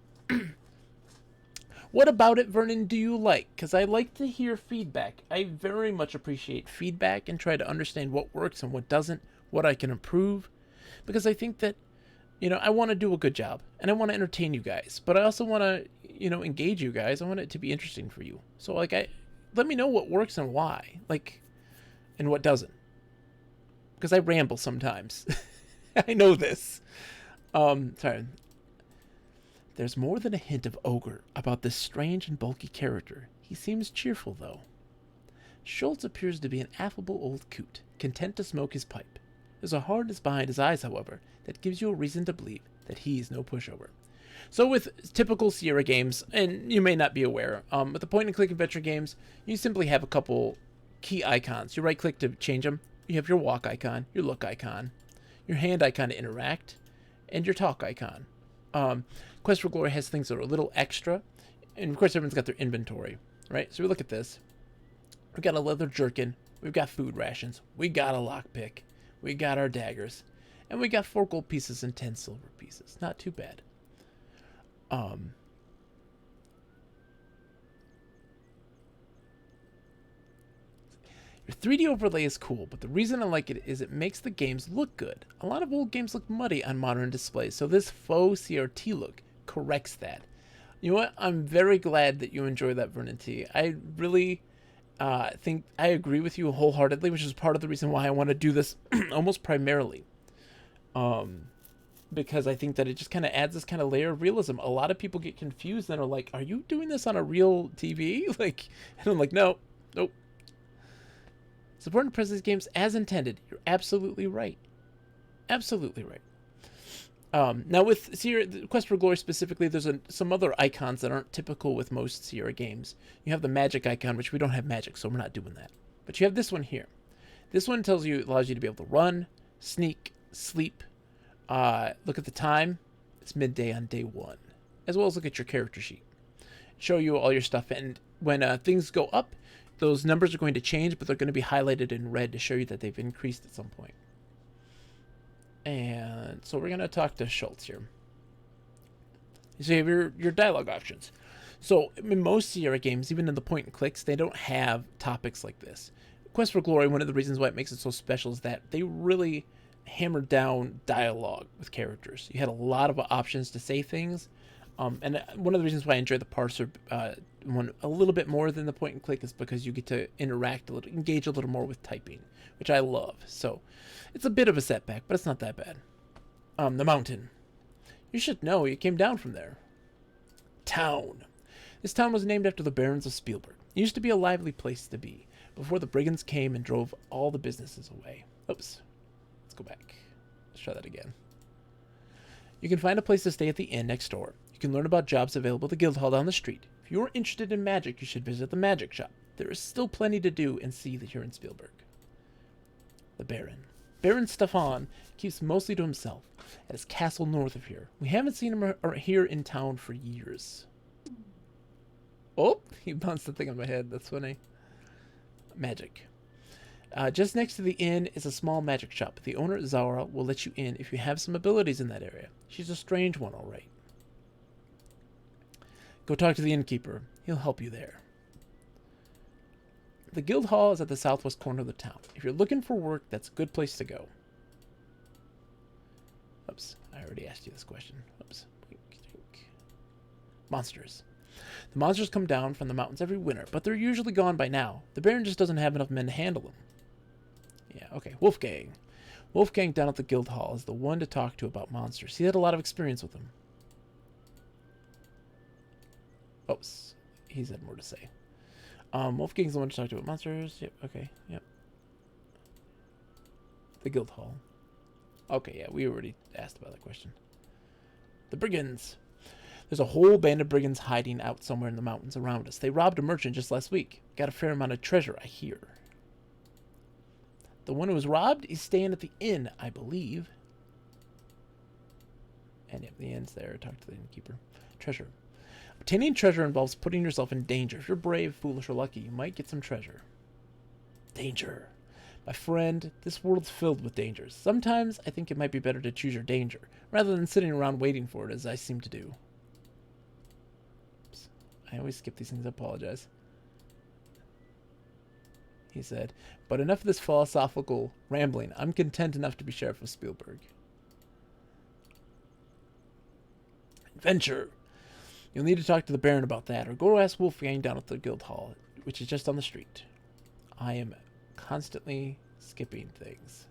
What about it, Vernon, do you like? Because I like to hear feedback. I very much appreciate feedback and try to understand what works and what doesn't, what I can improve. Because I think that, I want to do a good job. And I want to entertain you guys. But I also want to, engage you guys. I want it to be interesting for you. So, let me know what works and why. And what doesn't. Because I ramble sometimes. I know this. Sorry. There's more than a hint of ogre about this strange and bulky character. He seems cheerful, though. Schultz appears to be an affable old coot, content to smoke his pipe. There's a hardness behind his eyes, however, that gives you a reason to believe that he's no pushover. So with typical Sierra games, and you may not be aware, with the point-and-click adventure games, you simply have a couple key icons. You right-click to change them. You have your walk icon, your look icon, your hand icon to interact, and your talk icon. Quest for Glory has things that are a little extra, and of course everyone's got their inventory, right? So we look at this. We've got a leather jerkin, we've got food rations, we got a lockpick, we got our daggers, and we got 4 gold pieces and 10 silver pieces. Not too bad. Your 3D overlay is cool, but the reason I like it is it makes the games look good. A lot of old games look muddy on modern displays, so this faux CRT look corrects that. You know what? I'm very glad that you enjoy that, Vernon T. I really think I agree with you wholeheartedly, which is part of the reason why I want to do this almost primarily. Because I think that it just kind of adds this kind of layer of realism. A lot of people get confused and are like, are you doing this on a real TV? And I'm like, no, nope. It's important to press these games as intended. You're absolutely right. Absolutely right. Now with Sierra, Quest for Glory specifically, there's some other icons that aren't typical with most Sierra games. You have the magic icon, which we don't have magic, so we're not doing that. But you have this one here. This one allows you to be able to run, sneak, sleep, look at the time. It's midday on day 1, as well as look at your character sheet. Show you all your stuff, and when things go up, those numbers are going to change, but they're going to be highlighted in red to show you that they've increased at some point. And so we're going to talk to Schultz here. So you have your dialogue options. So in most Sierra games, even in the point and clicks, they don't have topics like this. Quest for Glory, one of the reasons why it makes it so special is that they really hammered down dialogue with characters. You had a lot of options to say things. And one of the reasons why I enjoy the parser one a little bit more than the point and click is because you get to interact a little, engage a little more with typing, which I love. So it's a bit of a setback, but it's not that bad. The mountain. You should know, you came down from there. Town. This town was named after the barons of Spielberg. It used to be a lively place to be, before the brigands came and drove all the businesses away. Oops. Let's go back. Let's try that again. You can find a place to stay at the inn next door. You can learn about jobs available at the guild hall down the street. If you are interested in magic, you should visit the magic shop. There is still plenty to do and see here in Spielberg. The Baron. Baron Stefan keeps mostly to himself at his castle north of here. We haven't seen him here in town for years. Oh, he bounced the thing on my head. That's funny. Magic. Just next to the inn is a small magic shop. The owner, Zara, will let you in if you have some abilities in that area. She's a strange one, all right. Go talk to the innkeeper. He'll help you there. The guild hall is at the southwest corner of the town. If you're looking for work, that's a good place to go. Oops, I already asked you this question. Oops. Monsters. The monsters come down from the mountains every winter, but they're usually gone by now. The Baron just doesn't have enough men to handle them. Yeah, okay. Wolfgang. Wolfgang down at the guild hall is the one to talk to about monsters. He had a lot of experience with them. Oops. He's had more to say. Wolfgang's the one to talk to about monsters. Yep, okay, yep. The guild hall. Okay, yeah, we already asked about that question. The brigands. There's a whole band of brigands hiding out somewhere in the mountains around us. They robbed a merchant just last week. Got a fair amount of treasure, I hear. The one who was robbed is staying at the inn, I believe. And yep, the inn's there. Talk to the innkeeper. Treasure. Obtaining treasure involves putting yourself in danger. If you're brave, foolish, or lucky, you might get some treasure. Danger. My friend, this world's filled with dangers. Sometimes I think it might be better to choose your danger, rather than sitting around waiting for it, as I seem to do. Oops. I always skip these things. I apologize. He said, but enough of this philosophical rambling. I'm content enough to be Sheriff of Spielberg. Adventure. You'll need to talk to the Baron about that, or go ask Wolfgang down at the guild hall, which is just on the street. I am constantly skipping things.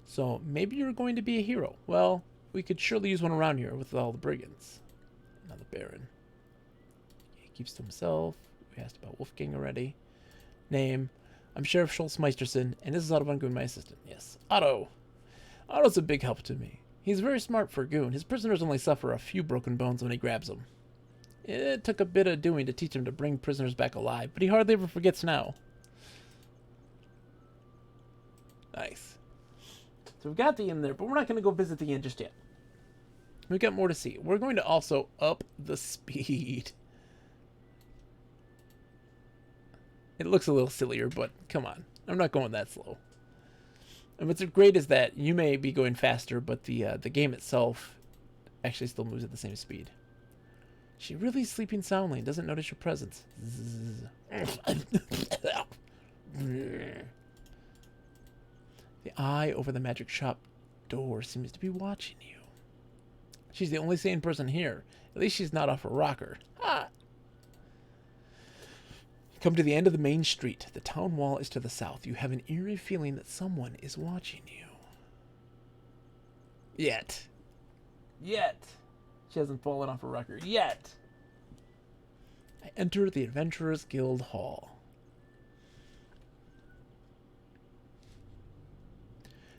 So maybe you're going to be a hero. Well, we could surely use one around here with all the brigands. Now the Baron. He keeps to himself. We asked about Wolfgang already. Name. I'm Sheriff Schultz Meisterson, and this is Otto von Goon, my assistant. Yes, Otto. Otto's a big help to me. He's very smart for a goon. His prisoners only suffer a few broken bones when he grabs them. It took a bit of doing to teach him to bring prisoners back alive, but he hardly ever forgets now. Nice. So we've got the inn there, but we're not going to go visit the inn just yet. We've got more to see. We're going to also up the speed. It looks a little sillier, but come on. I'm not going that slow. And what's great is that you may be going faster, but the game itself actually still moves at the same speed. She really is sleeping soundly and doesn't notice your presence. The eye over the magic shop door seems to be watching you. She's the only sane person here. At least she's not off her rocker. Ah! Come to the end of the main street. The town wall is to the south. You have an eerie feeling that someone is watching you. Yet. She hasn't fallen off her rocker. Yet. I enter the Adventurers Guild Hall.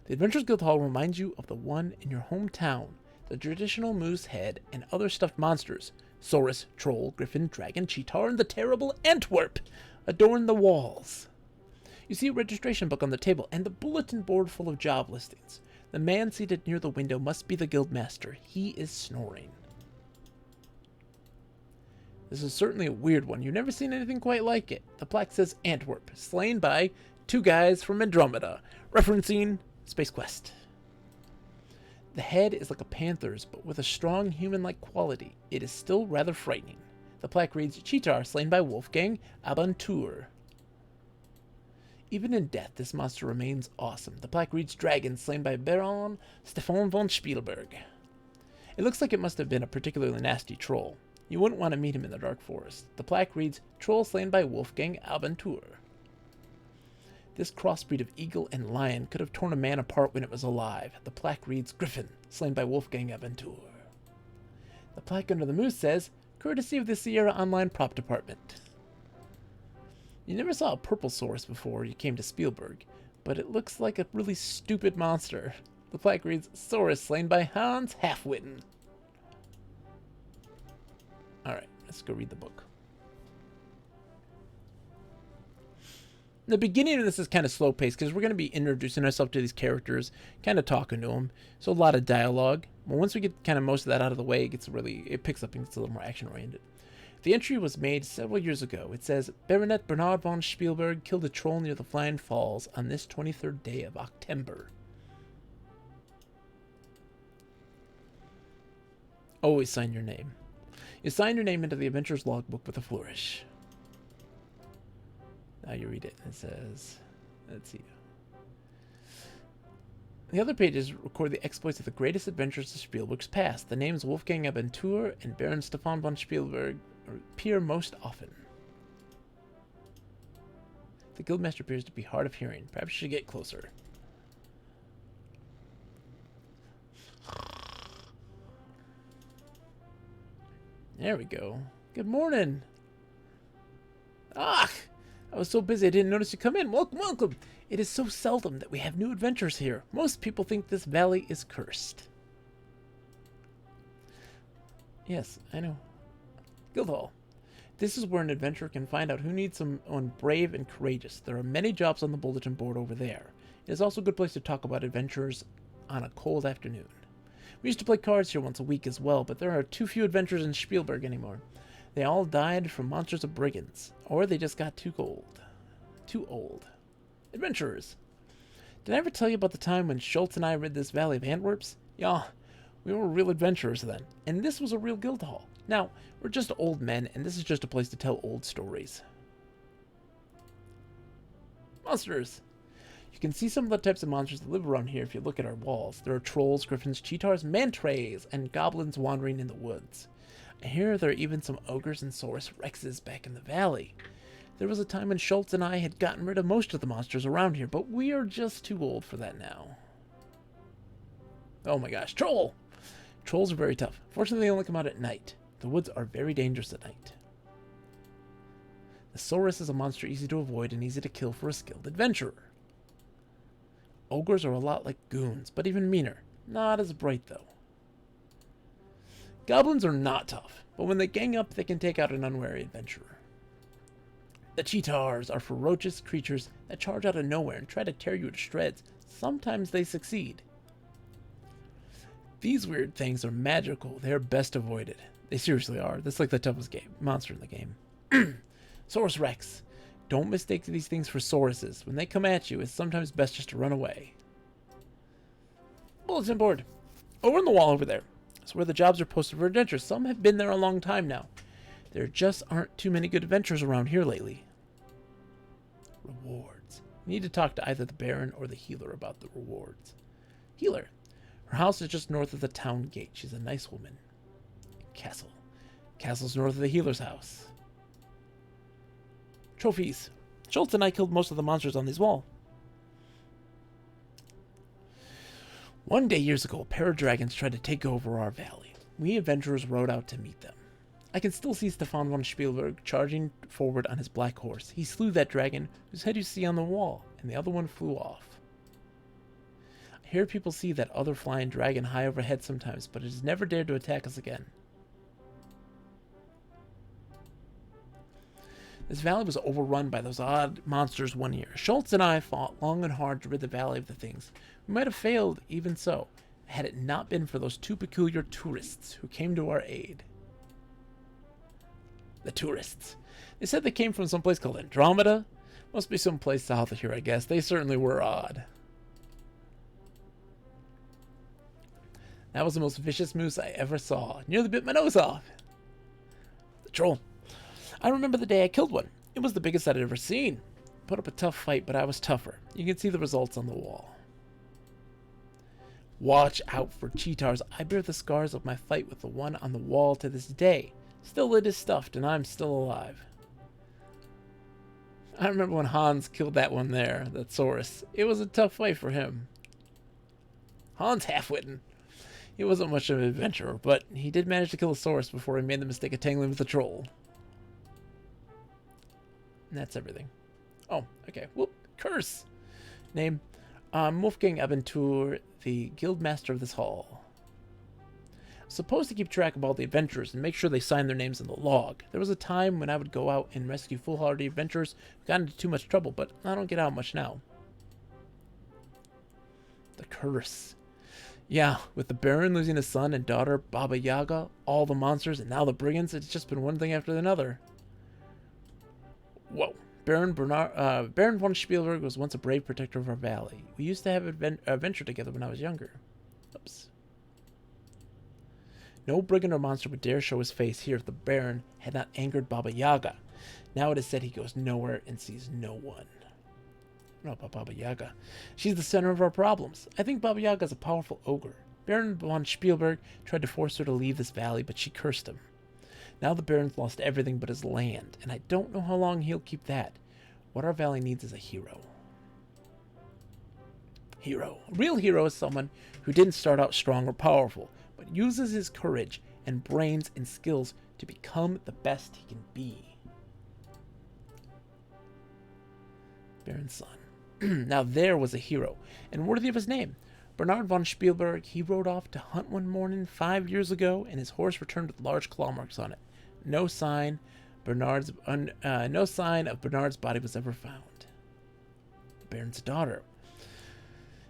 The Adventurers Guild Hall reminds you of the one in your hometown. The traditional moose head and other stuffed monsters, Saurus, troll, griffin, dragon, cheetar, and the terrible Antwerp, adorn the walls. You see a registration book on the table and the bulletin board full of job listings. The man seated near the window must be the guildmaster. He is snoring. This is certainly a weird one. You've never seen anything quite like it. The plaque says Antwerp, slain by 2 guys from Andromeda, referencing Space Quest. The head is like a panther's, but with a strong human-like quality. It is still rather frightening. The plaque reads, Cheetar, slain by Wolfgang Abantur. Even in death, this monster remains awesome. The plaque reads, Dragon, slain by Baron Stefan von Spielberg. It looks like it must have been a particularly nasty troll. You wouldn't want to meet him in the dark forest. The plaque reads, Troll slain by Wolfgang Abantur. This crossbreed of eagle and lion could have torn a man apart when it was alive. The plaque reads, Griffin, slain by Wolfgang Abantur. The plaque under the moose says, Courtesy of the Sierra Online Prop Department. You never saw a purple Saurus before you came to Spielberg, but it looks like a really stupid monster. The plaque reads, Saurus slain by Hans Halfwitten. Alright, let's go read the book. The beginning of this is kind of slow paced because we're going to be introducing ourselves to these characters, kind of talking to them. So a lot of dialogue. But once we get kind of most of that out of the way, it picks up and gets a little more action oriented. The entry was made several years ago. It says, Baronet Bernard von Spielberg killed a troll near the Flying Falls on this 23rd day of October. Always sign your name. You sign your name into the adventurer's logbook with a flourish. Now you read it. It says, let's see. The other pages record the exploits of the greatest adventurers of Spielberg's past. The names Wolfgang Abantur and Baron Stefan von Spielberg appear most often. The guildmaster appears to be hard of hearing. Perhaps you should get closer. There we go. Good morning. Ah! I was so busy I didn't notice you come in. Welcome, welcome. It is so seldom that we have new adventures here. Most people think this valley is cursed. Yes, I know. Guildhall. This is where an adventurer can find out who needs someone brave and courageous. There are many jobs on the bulletin board over there. It is also a good place to talk about adventures on a cold afternoon. We used to play cards here once a week as well, but there are too few adventurers in Spielberg anymore. They all died from monsters of brigands, or they just got too old. Too old. Adventurers. Did I ever tell you about the time when Schultz and I rid this valley of Antwerps? Yeah, we were real adventurers then, and this was a real guild hall. Now, we're just old men, and this is just a place to tell old stories. Monsters. You can see some of the types of monsters that live around here if you look at our walls. There are trolls, griffins, cheetars, mantrays, and goblins wandering in the woods. I hear there are even some ogres and Saurus Rexes back in the valley. There was a time when Schultz and I had gotten rid of most of the monsters around here, but we are just too old for that now. Oh my gosh, troll! Trolls are very tough. Fortunately, they only come out at night. The woods are very dangerous at night. The Saurus is a monster easy to avoid and easy to kill for a skilled adventurer. Ogres are a lot like goons, but even meaner. Not as bright, though. Goblins are not tough, but when they gang up, they can take out an unwary adventurer. The cheetars are ferocious creatures that charge out of nowhere and try to tear you to shreds. Sometimes they succeed. These weird things are magical. They are best avoided. They seriously are. That's like the toughest monster in the game. Saurus Rex. Don't mistake these things for Sauruses. When they come at you, it's sometimes best just to run away. Bulletin board. Over on the wall over there. That's where the jobs are posted for adventures. Some have been there a long time now. There just aren't too many good adventures around here lately. Rewards. You need to talk to either the Baron or the healer about the rewards. Healer. Her house is just north of the town gate. She's a nice woman. Castle. Castle's north of the healer's house. Trophies. Schultz and I killed most of the monsters on this wall. One day years ago, a pair of dragons tried to take over our valley. We adventurers rode out to meet them. I can still see Stefan von Spielberg charging forward on his black horse. He slew that dragon, whose head you see on the wall, and the other one flew off. I Here people see that other flying dragon high overhead sometimes, but it has never dared to attack us again. This valley was overrun by those odd monsters one year. Schultz and I fought long and hard to rid the valley of the things. We might have failed even so, had it not been for those two peculiar tourists who came to our aid. The tourists. They said they came from some place called Andromeda. Must be some place south of here, I guess. They certainly were odd. That was the most vicious moose I ever saw. Nearly bit my nose off. The troll. I remember the day I killed one. It was the biggest I'd ever seen. Put up a tough fight, but I was tougher. You can see the results on the wall. Watch out for cheetars. I bear the scars of my fight with the one on the wall to this day. Still it is stuffed, and I'm still alive. I remember when Hans killed that one there, that Saurus. It was a tough fight for him. Hans half-witting. He wasn't much of an adventurer, but he did manage to kill a Saurus before he made the mistake of tangling with the troll. And that's everything. Oh, okay. Whoop. Curse. Name. Wolfgang Abentur, the guild master of this hall. Supposed to keep track of all the adventurers and make sure they sign their names in the log. There was a time when I would go out and rescue foolhardy adventurers who got into too much trouble, but I don't get out much now. The curse. Yeah, with the Baron losing his son and daughter, Baba Yaga, all the monsters, and now the brigands, it's just been one thing after another. Whoa. Baron von Spielberg was once a brave protector of our valley. We used to have adventure together when I was younger. Oops. No brigand or monster would dare show his face here if the Baron had not angered Baba Yaga. Now it is said he goes nowhere and sees no one. I don't know about Baba Yaga. She's the center of our problems. I think Baba Yaga is a powerful ogre. Baron von Spielberg tried to force her to leave this valley, but she cursed him. Now the Baron's lost everything but his land, and I don't know how long he'll keep that. What our valley needs is a hero. Hero. A real hero is someone who didn't start out strong or powerful, but uses his courage and brains and skills to become the best he can be. Baron's son. Now there was a hero, and worthy of his name. Bernard von Spielberg, he rode off to hunt one morning 5 years ago, and his horse returned with large claw marks on it. No sign of Bernard's body was ever found. The Baron's daughter.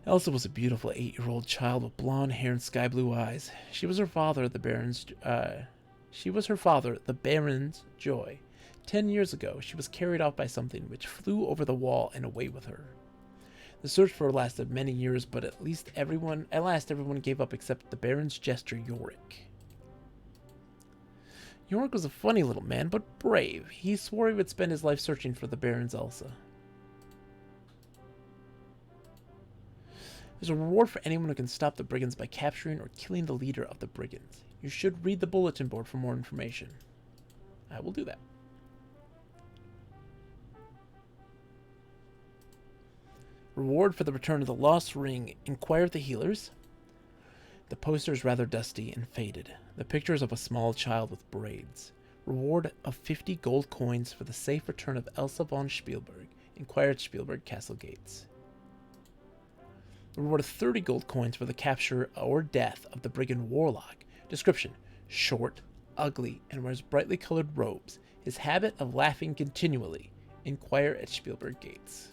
Elsa was a beautiful 8-year-old child with blonde hair and sky blue eyes. She was her father, the Baron's joy. 10 years ago, she was carried off by something which flew over the wall and away with her. The search for her lasted many years, but at last everyone gave up except the Baron's jester, Yorick. Yorick was a funny little man, but brave. He swore he would spend his life searching for the Baron's Elsa. There's a reward for anyone who can stop the brigands by capturing or killing the leader of the brigands. You should read the bulletin board for more information. I will do that. Reward for the return of the lost ring. Inquire of the healers. The poster is rather dusty and faded. The picture is of a small child with braids. Reward of 50 gold coins for the safe return of Elsa von Spielberg. Inquire at Spielberg Castle gates. Reward of 30 gold coins for the capture or death of the brigand Warlock. Description: short, ugly, and wears brightly colored robes. His habit of laughing continually. Inquire at Spielberg gates.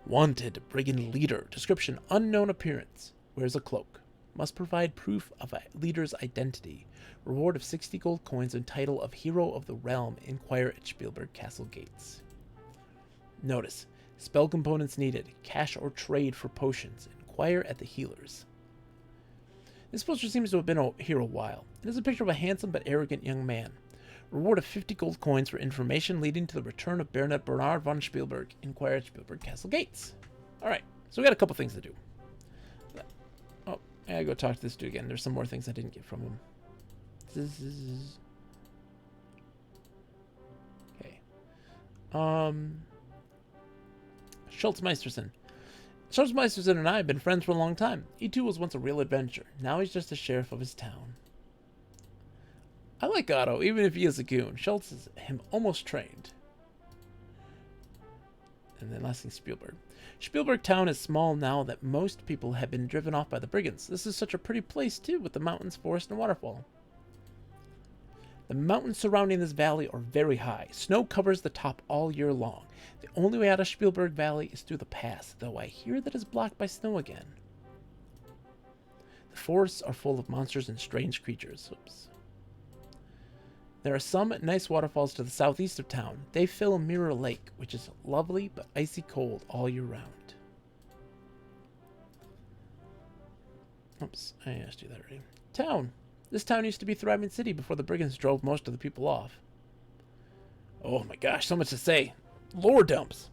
Wanted, brigand leader. Description: unknown appearance. Wears a cloak. Must provide proof of a leader's identity. Reward of 60 gold coins and title of Hero of the Realm. Inquire at Spielberg Castle gates. Notice: spell components needed. Cash or trade for potions. Inquire at the healers. This poster seems to have been here a while. It is a picture of a handsome but arrogant young man. Reward of 50 gold coins for information leading to the return of Baronet Bernard von Spielberg. Inquire at Spielberg Castle gates. Alright, so we got a couple things to do. Oh, I gotta go talk to this dude again. There's some more things I didn't get from him. Okay. Schultz Meisterson and I have been friends for a long time. He too was once a real adventurer. Now he's just the sheriff of his town. I like Otto, even if he is a goon. Schultz is him almost trained. And then last thing, Spielberg. Spielberg Town is small now that most people have been driven off by the brigands. This is such a pretty place, too, with the mountains, forest, and waterfall. The mountains surrounding this valley are very high. Snow covers the top all year long. The only way out of Spielberg Valley is through the pass, though I hear that it's blocked by snow again. The forests are full of monsters and strange creatures. Oops. There are some nice waterfalls to the southeast of town. They fill Mirror Lake, which is lovely but icy cold all year round. Oops, I asked you that already. Town. This town used to be a thriving city before the brigands drove most of the people off. Oh my gosh, so much to say. Lore dumps.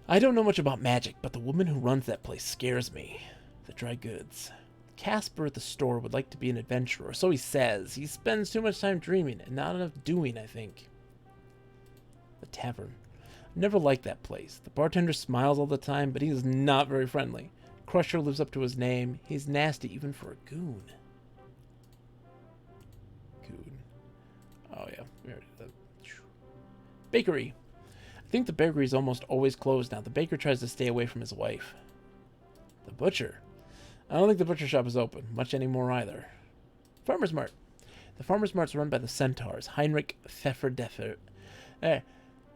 I don't know much about magic, but the woman who runs that place scares me. The dry goods. Casper at the store would like to be an adventurer, so he says. He spends too much time dreaming and not enough doing, I think. The tavern. I never liked that place. The bartender smiles all the time, but he is not very friendly. Crusher lives up to his name. He's nasty even for a goon. Goon. Oh yeah, we already did that. Bakery. I think the bakery is almost always closed now. The baker tries to stay away from his wife. The butcher. I don't think the butcher shop is open much anymore either. Farmer's Mart. The Farmer's Mart's run by the Centaurs, Heinrich Pfefferdeffer.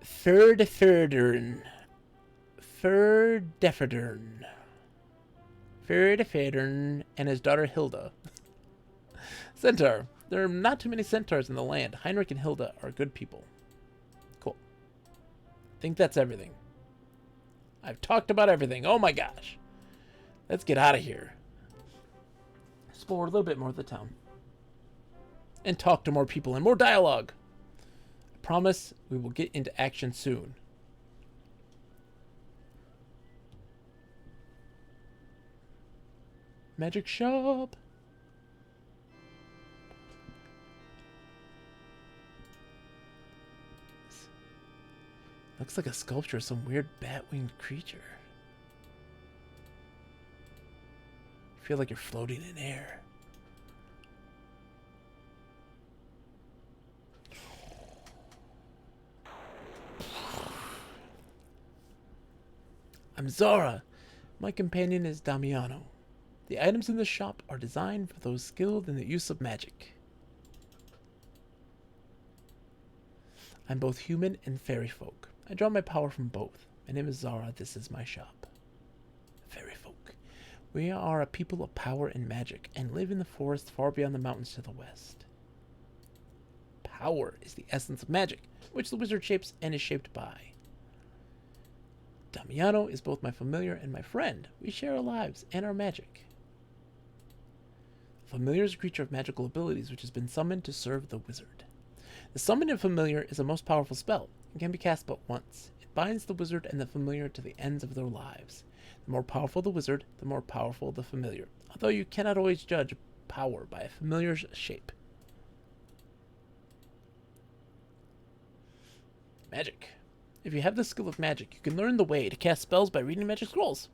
Ferdeferdern. And his daughter Hilda. Centaur. There are not too many centaurs in the land. Heinrich and Hilda are good people. Cool. I think that's everything. I've talked about everything. Oh my gosh. Let's get out of here. Explore a little bit more of the town. And talk to more people and more dialogue. I promise we will get into action soon. Magic shop. Looks like a sculpture of some weird bat-winged creature. You feel like you're floating in air. I'm Zara. My companion is Damiano. The items in the shop are designed for those skilled in the use of magic. I'm both human and fairy folk. I draw my power from both. My name is Zara. This is my shop. Fairy folk. We are a people of power and magic and live in the forest far beyond the mountains to the west. Power is the essence of magic, which the wizard shapes and is shaped by. Damiano is both my familiar and my friend. We share our lives and our magic. A familiar is a creature of magical abilities which has been summoned to serve the wizard. The summoned familiar is a most powerful spell and can be cast but once. It binds the wizard and the familiar to the ends of their lives. The more powerful the wizard, the more powerful the familiar, although you cannot always judge power by a familiar's shape. Magic. If you have the skill of magic, you can learn the way to cast spells by reading magic scrolls.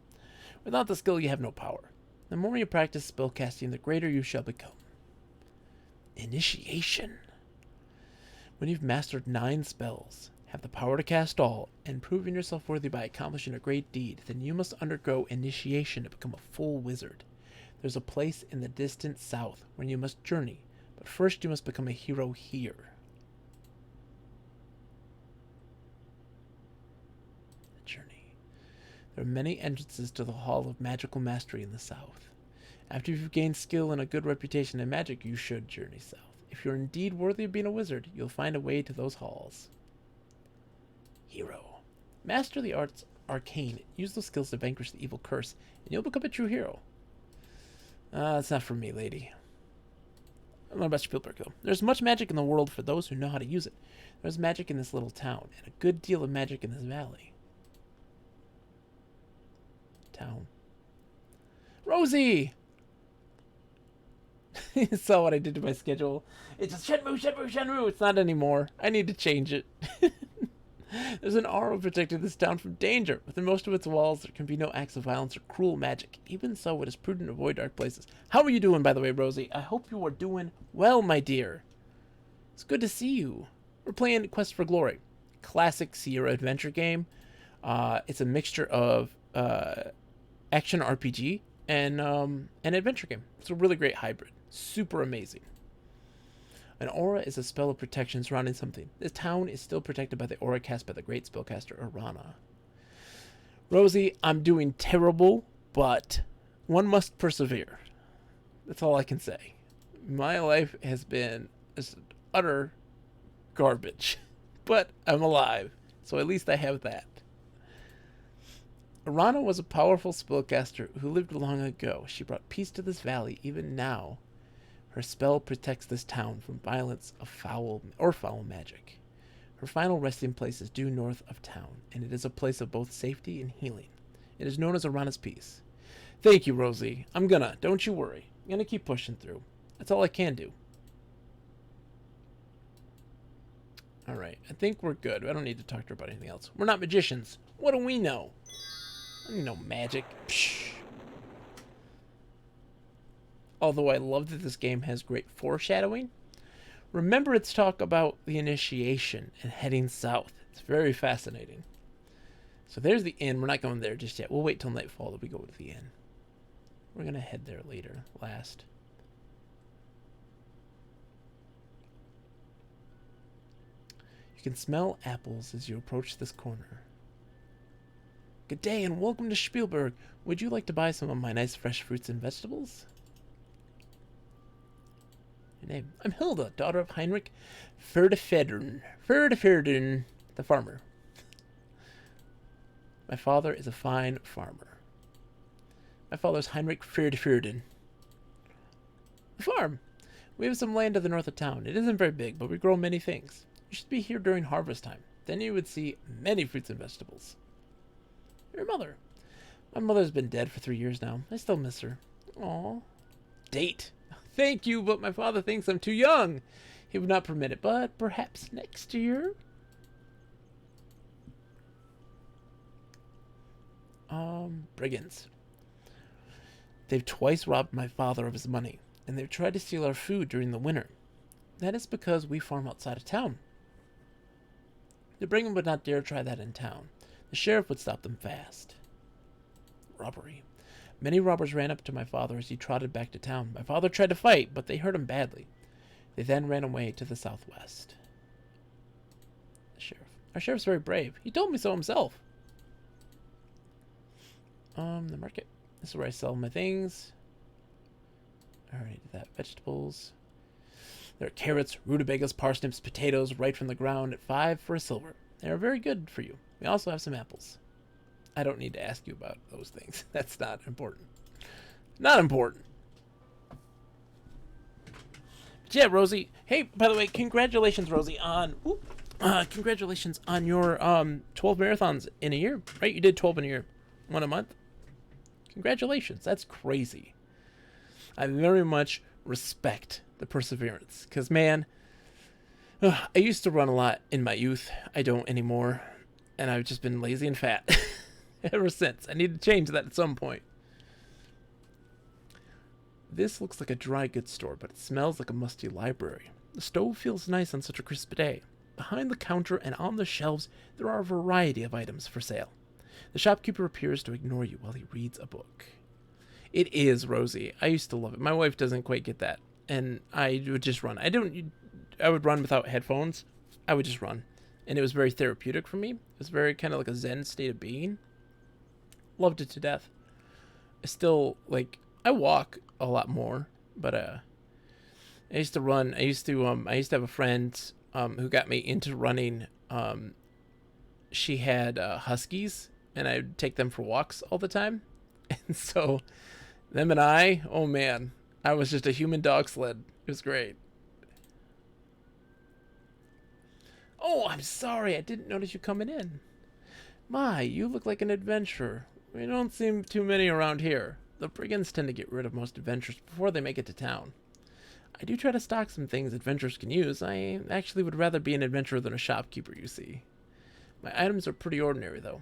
Without the skill, you have no power. The more you practice spellcasting, the greater you shall become. Initiation. When you've mastered 9 spells, have the power to cast all, and proven yourself worthy by accomplishing a great deed, then you must undergo initiation to become a full wizard. There's a place in the distant south where you must journey, but first you must become a hero here. The journey. There are many entrances to the Hall of Magical Mastery in the south. After you've gained skill and a good reputation in magic, you should journey south. If you're indeed worthy of being a wizard, you'll find a way to those halls. Hero. Master the arts arcane. Use those skills to vanquish the evil curse, and you'll become a true hero. That's not for me, lady. I don't know about Spielberg, though. There's much magic in the world for those who know how to use it. There's magic in this little town, and a good deal of magic in this valley. Town. Rosie! You saw what I did to my schedule. It's a Shenmue. It's not anymore. I need to change it. There's an aura protecting this town from danger. Within most of its walls, there can be no acts of violence or cruel magic. Even so, it is prudent to avoid dark places. How are you doing, by the way, Rosie? I hope you are doing well, my dear. It's good to see you. We're playing Quest for Glory. Classic Sierra adventure game. It's a mixture of action RPG and an adventure game. It's a really great hybrid. Super amazing. An aura is a spell of protection surrounding something. This town is still protected by the aura cast by the great spellcaster Arana. Rosie, I'm doing terrible, but one must persevere. That's all I can say. My life has been just utter garbage, but I'm alive, so at least I have that. Arana was a powerful spellcaster who lived long ago. She brought peace to this valley. Even now, her spell protects this town from violence of foul magic. Her final resting place is due north of town, and it is a place of both safety and healing. It is known as Arana's Peace. Thank you, Rosie. Don't you worry. I'm gonna keep pushing through. That's all I can do. Alright, I think we're good. I don't need to talk to her about anything else. We're not magicians. What do we know? I don't know magic. Psh. Although I love that this game has great foreshadowing. Remember its talk about the initiation and heading south. It's very fascinating. So there's the inn. We're not going there just yet. We'll wait till nightfall that we go to the inn. We're going to head there later, last. You can smell apples as you approach this corner. Good day and welcome to Spielberg. Would you like to buy some of my nice fresh fruits and vegetables? Your name? I'm Hilda, daughter of Heinrich Ferdeferdun, the farmer. My father is a fine farmer. My father's Heinrich Ferdeferdun. The farm. We have some land to the north of town. It isn't very big, but we grow many things. You should be here during harvest time. Then you would see many fruits and vegetables. Your mother. My mother's been dead for 3 years now. I still miss her. Aww. Date. Thank you, but my father thinks I'm too young. He would not permit it, but perhaps next year? Brigands. They've twice robbed my father of his money, and they've tried to steal our food during the winter. That is because we farm outside of town. The brigand would not dare try that in town. The sheriff would stop them fast. Robbery. Many robbers ran up to my father as he trotted back to town. My father tried to fight, but they hurt him badly. They then ran away to the southwest. The sheriff. Our sheriff's very brave. He told me so himself. The market. This is where I sell my things. Alright, that. Vegetables. There are carrots, rutabagas, parsnips, potatoes right from the ground at 5 for a silver. They are very good for you. We also have some apples. I don't need to ask you about those things. That's not important. Not important. But yeah, Rosie. Hey, by the way, congratulations, Rosie, on congratulations on your 12 marathons in a year. Right? You did 12 in a year. 1 a month. Congratulations. That's crazy. I very much respect the perseverance. Because, man, I used to run a lot in my youth. I don't anymore. And I've just been lazy and fat ever since. I need to change that at some point. This looks like a dry goods store, but it smells like a musty library. The stove feels nice on such a crisp day. Behind the counter and on the shelves, there are a variety of items for sale. The shopkeeper appears to ignore you while he reads a book. It is, Rosie. I used to love it. My wife doesn't quite get that. And I would just run. I would run without headphones. I would just run. And it was very therapeutic for me. It was very kind of like a zen state of being. Loved it to death. I walk a lot more, but I used to run. I used to have a friend who got me into running. She had huskies, and I'd take them for walks all the time. And so them and I, oh man, I was just a human dog sled. It was great. Oh, I'm sorry. I didn't notice you coming in. My, you look like an adventurer. We don't see too many around here. The brigands tend to get rid of most adventurers before they make it to town. I do try to stock some things adventurers can use. I actually would rather be an adventurer than a shopkeeper, you see. My items are pretty ordinary, though.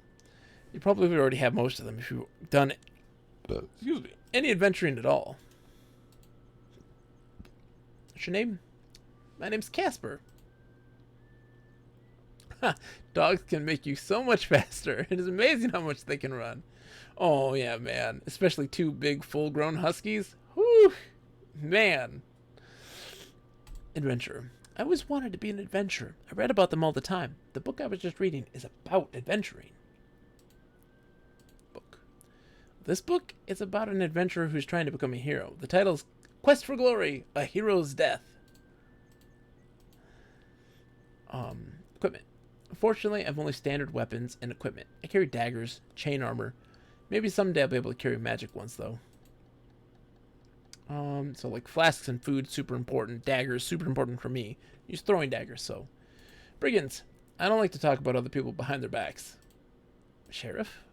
You probably already have most of them if you've done it. Excuse me. Any adventuring at all. What's your name? My name's Casper. Dogs can make you so much faster. It is amazing how much they can run. Oh, yeah, man. Especially two big, full-grown huskies. Whew. Man. Adventurer. I always wanted to be an adventurer. I read about them all the time. The book I was just reading is about adventuring. Book. This book is about an adventurer who's trying to become a hero. The title is Quest for Glory, A Hero's Death. Equipment. Unfortunately, I have only standard weapons and equipment. I carry daggers, chain armor. Maybe someday I'll be able to carry magic ones, though. So like flasks and food, super important. Daggers, super important for me. Use throwing daggers, so. Brigands. I don't like to talk about other people behind their backs. Sheriff?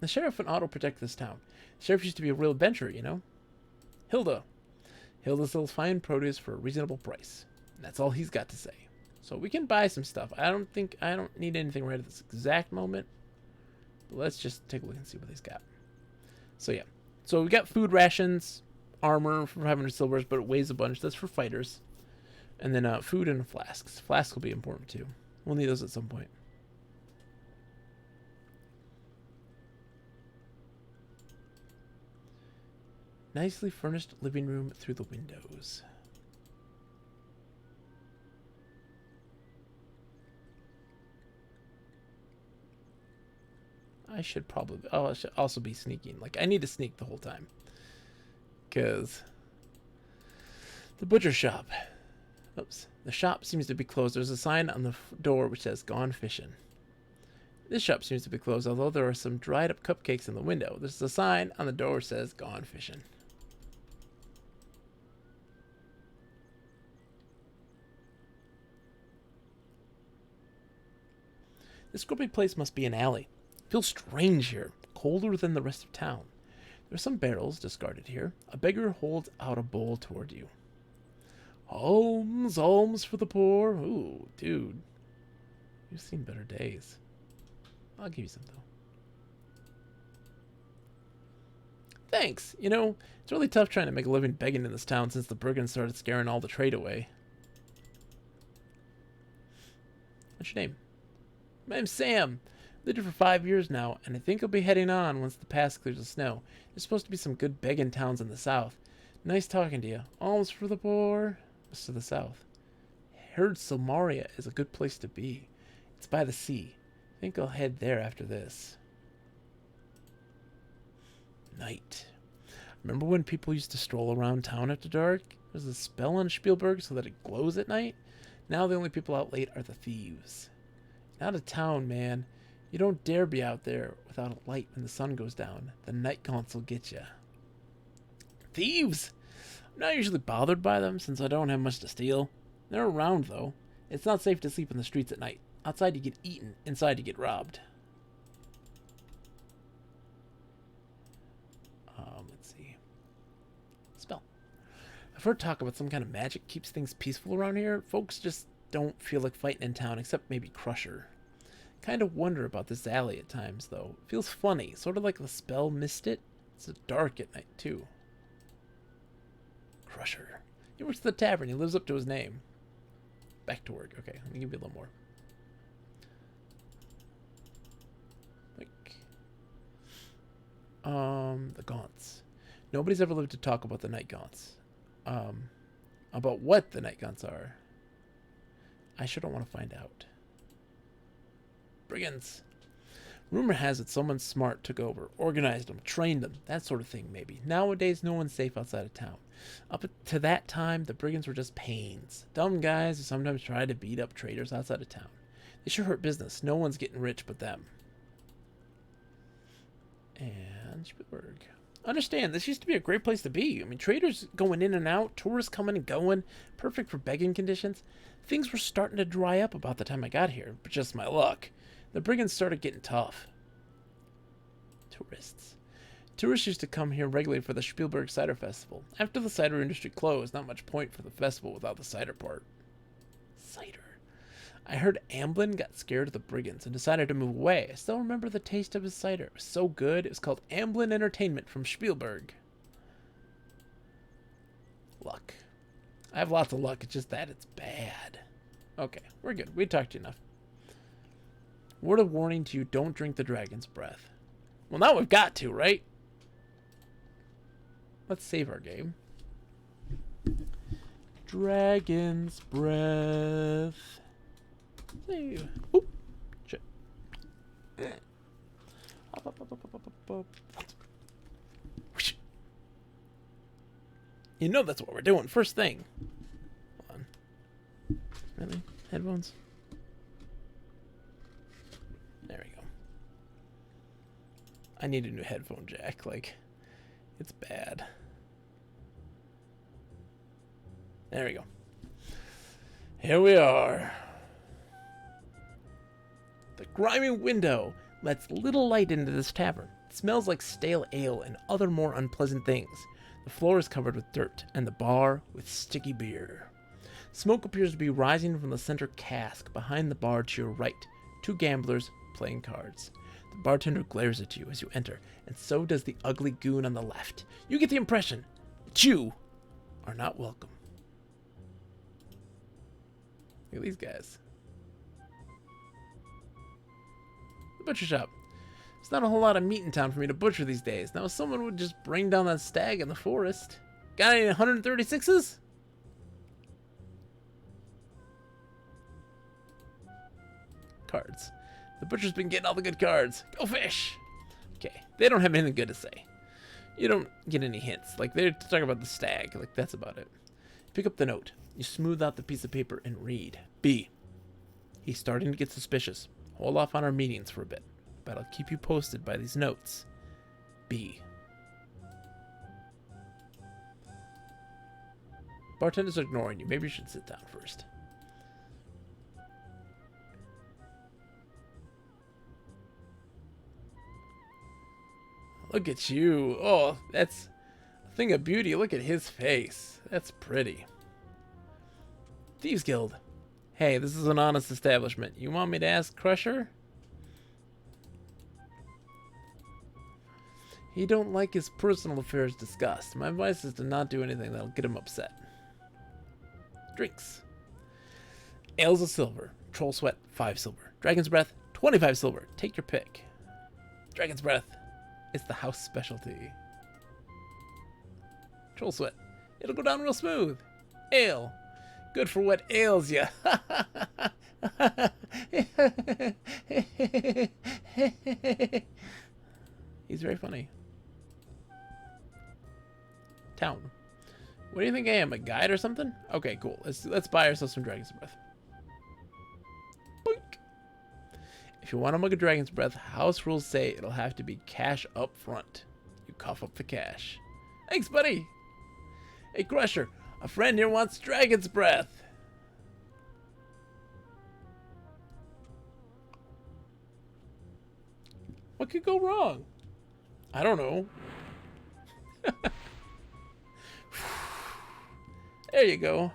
The sheriff and Otto protect this town. The sheriff used to be a real adventurer, you know? Hilda. Hilda sells fine produce for a reasonable price. And that's all he's got to say. So we can buy some stuff. I don't need anything right at this exact moment. But let's just take a look and see what he's got. So yeah. So we got food rations, armor for 500 silvers, but it weighs a bunch. That's for fighters. And then food and flasks. Flasks will be important too. We'll need those at some point. Nicely furnished living room through the windows. I should probably... Oh, I should also be sneaking. Like, I need to sneak the whole time. Because... The butcher shop. Oops. The shop seems to be closed. There's a sign on the door which says, Gone Fishing. This shop seems to be closed, although there are some dried up cupcakes in the window. There's a sign on the door which says, Gone Fishing. This grumpy place must be an alley. It feels strange here, colder than the rest of town. There are some barrels discarded here. A beggar holds out a bowl toward you. Alms, alms for the poor. Ooh, dude. You've seen better days. I'll give you some, though. Thanks. You know, it's really tough trying to make a living begging in this town since the brigands started scaring all the trade away. What's your name? My name's Sam. Lived here for 5 years now, and I think I'll be heading on once the pass clears the snow. There's supposed to be some good begging towns in the south. Nice talking to you. Alms for the poor. What's to the south? Heard Silmaria is a good place to be. It's by the sea. I think I'll head there after this. Night. Remember when people used to stroll around town after dark? There's a spell on Spielberg so that it glows at night. Now the only people out late are the thieves. Out of town, man. You don't dare be out there without a light when the sun goes down. The night gaunts will get you. Thieves! I'm not usually bothered by them since I don't have much to steal. They're around, though. It's not safe to sleep in the streets at night. Outside you get eaten, inside you get robbed. Let's see. Spell. I've heard talk about some kind of magic keeps things peaceful around here. Folks just don't feel like fighting in town, except maybe Crusher. Kind of wonder about this alley at times, though. It feels funny, sort of like the spell missed it. It's dark at night, too. Crusher. He works at the tavern. He lives up to his name. Back to work. Okay, let me give you a little more. Like, the gaunts. Nobody's ever lived to talk about the night gaunts. About what the night gaunts are. I sure don't want to find out. Brigands. Rumor has it someone smart took over, organized them, trained them, that sort of thing maybe. Nowadays, no one's safe outside of town. Up to that time, the brigands were just pains. Dumb guys who sometimes tried to beat up traders outside of town. They sure hurt business. No one's getting rich but them. And Spielberg. Understand, this used to be a great place to be. I mean, traders going in and out, tourists coming and going, perfect for begging conditions. Things were starting to dry up about the time I got here, but just my luck. The brigands started getting tough. Tourists. Tourists used to come here regularly for the Spielberg Cider Festival. After the cider industry closed, not much point for the festival without the cider part. Cider. I heard Amblin got scared of the brigands and decided to move away. I still remember the taste of his cider. It was so good. It was called Amblin Entertainment from Spielberg. Luck. I have lots of luck. It's just that it's bad. Okay, we're good. We talked enough. Word of warning to you, don't drink the dragon's breath. Well, now we've got to, right? Let's save our game. Dragon's breath. Save. Oop. Shit. Up. You know that's what we're doing. First thing. Hold on. Really? Headphones? There we go. I need a new headphone jack. Like, it's bad. There we go. Here we are. The grimy window lets little light into this tavern. It smells like stale ale and other more unpleasant things. The floor is covered with dirt, and the bar with sticky beer. Smoke appears to be rising from the center cask behind the bar to your right. Two gamblers playing cards. The bartender glares at you as you enter, and so does the ugly goon on the left. You get the impression that you are not welcome. Look at these guys. The butcher shop. There's not a whole lot of meat in town for me to butcher these days. Now, if someone would just bring down that stag in the forest. Got any 136s? Cards. The butcher's been getting all the good cards. Go fish! Okay, they don't have anything good to say. You don't get any hints. Like, they're talking about the stag. Like, that's about it. Pick up the note. You smooth out the piece of paper and read. B. He's starting to get suspicious. Hold off on our meetings for a bit, but I'll keep you posted by these notes. B. Bartender's ignoring you. Maybe you should sit down first. Look at you. Oh, that's a thing of beauty. Look at his face. That's pretty. Thieves Guild. Hey, this is an honest establishment. You want me to ask Crusher? He don't like his personal affairs discussed. My advice is to not do anything that'll get him upset. Drinks. Ale's a silver. Troll Sweat, 5 silver. Dragon's Breath, 25 silver. Take your pick. Dragon's Breath. It's the house specialty. Troll Sweat. It'll go down real smooth. Ale. Good for what ails ya. He's very funny. Town. What do you think I am? A guide or something? Okay, cool. Let's buy ourselves some Dragon's Breath. Boink. If you want a mug of Dragon's Breath, house rules say it'll have to be cash up front. You cough up the cash. Thanks, buddy. Hey, Crusher. A friend here wants Dragon's Breath. What could go wrong? I don't know. There you go.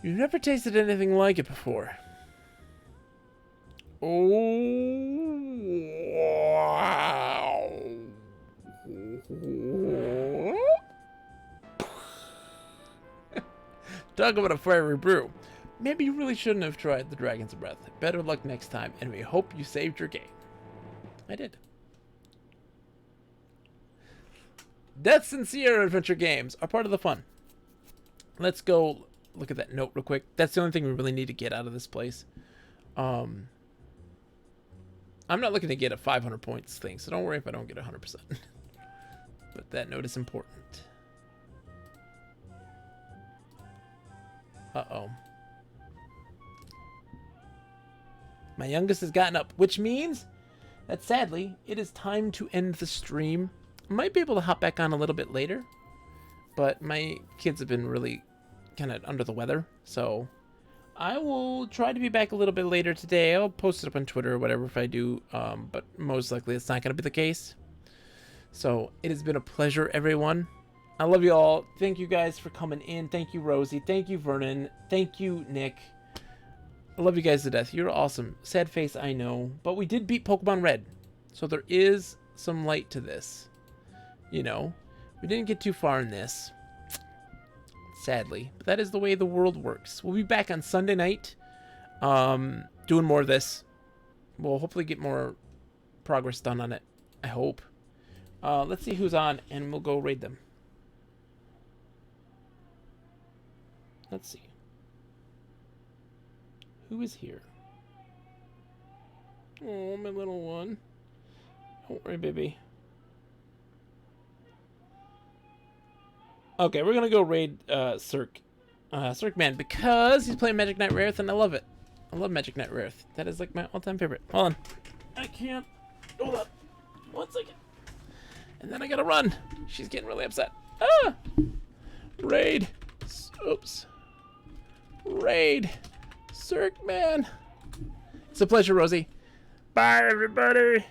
You've never tasted anything like it before. Oh, wow. Talk about a fiery brew. Maybe you really shouldn't have tried the Dragon's Breath. Better luck next time, and we hope you saved your game. I did. Death Sincere adventure games are part of the fun. Let's go look at that note real quick. That's the only thing we really need to get out of this place. I'm not looking to get a 500 points thing, so don't worry if I don't get 100%. But that note is important. Uh-oh. My youngest has gotten up, which means that sadly, it is time to end the stream. I might be able to hop back on a little bit later, but my kids have been really kind of under the weather, so I will try to be back a little bit later today. I'll post it up on Twitter or whatever if I do, but most likely it's not going to be the case. So it has been a pleasure, everyone. I love you all. Thank you guys for coming in. Thank you, Rosie. Thank you, Vernon. Thank you, Nick. I love you guys to death. You're awesome. Sad face, I know. But we did beat Pokemon Red. So there is some light to this. You know, we didn't get too far in this. Sadly. But that is the way the world works. We'll be back on Sunday night. Doing more of this. we'll hopefully get more progress done on it. I hope. Let's see who's on, and we'll go raid them. Let's see. Who is here? Oh, my little one. Don't worry, baby. Okay, we're gonna go raid Cirque Man, because he's playing Magic Knight Rareth, and I love it. I love Magic Knight Rareth. That is like my all-time favorite. Hold on. I can't. Hold up. 1 second. And then I gotta run. She's getting really upset. Ah! Raid. Oops. Raid. Cirque Man. It's a pleasure, Rosie. Bye, everybody.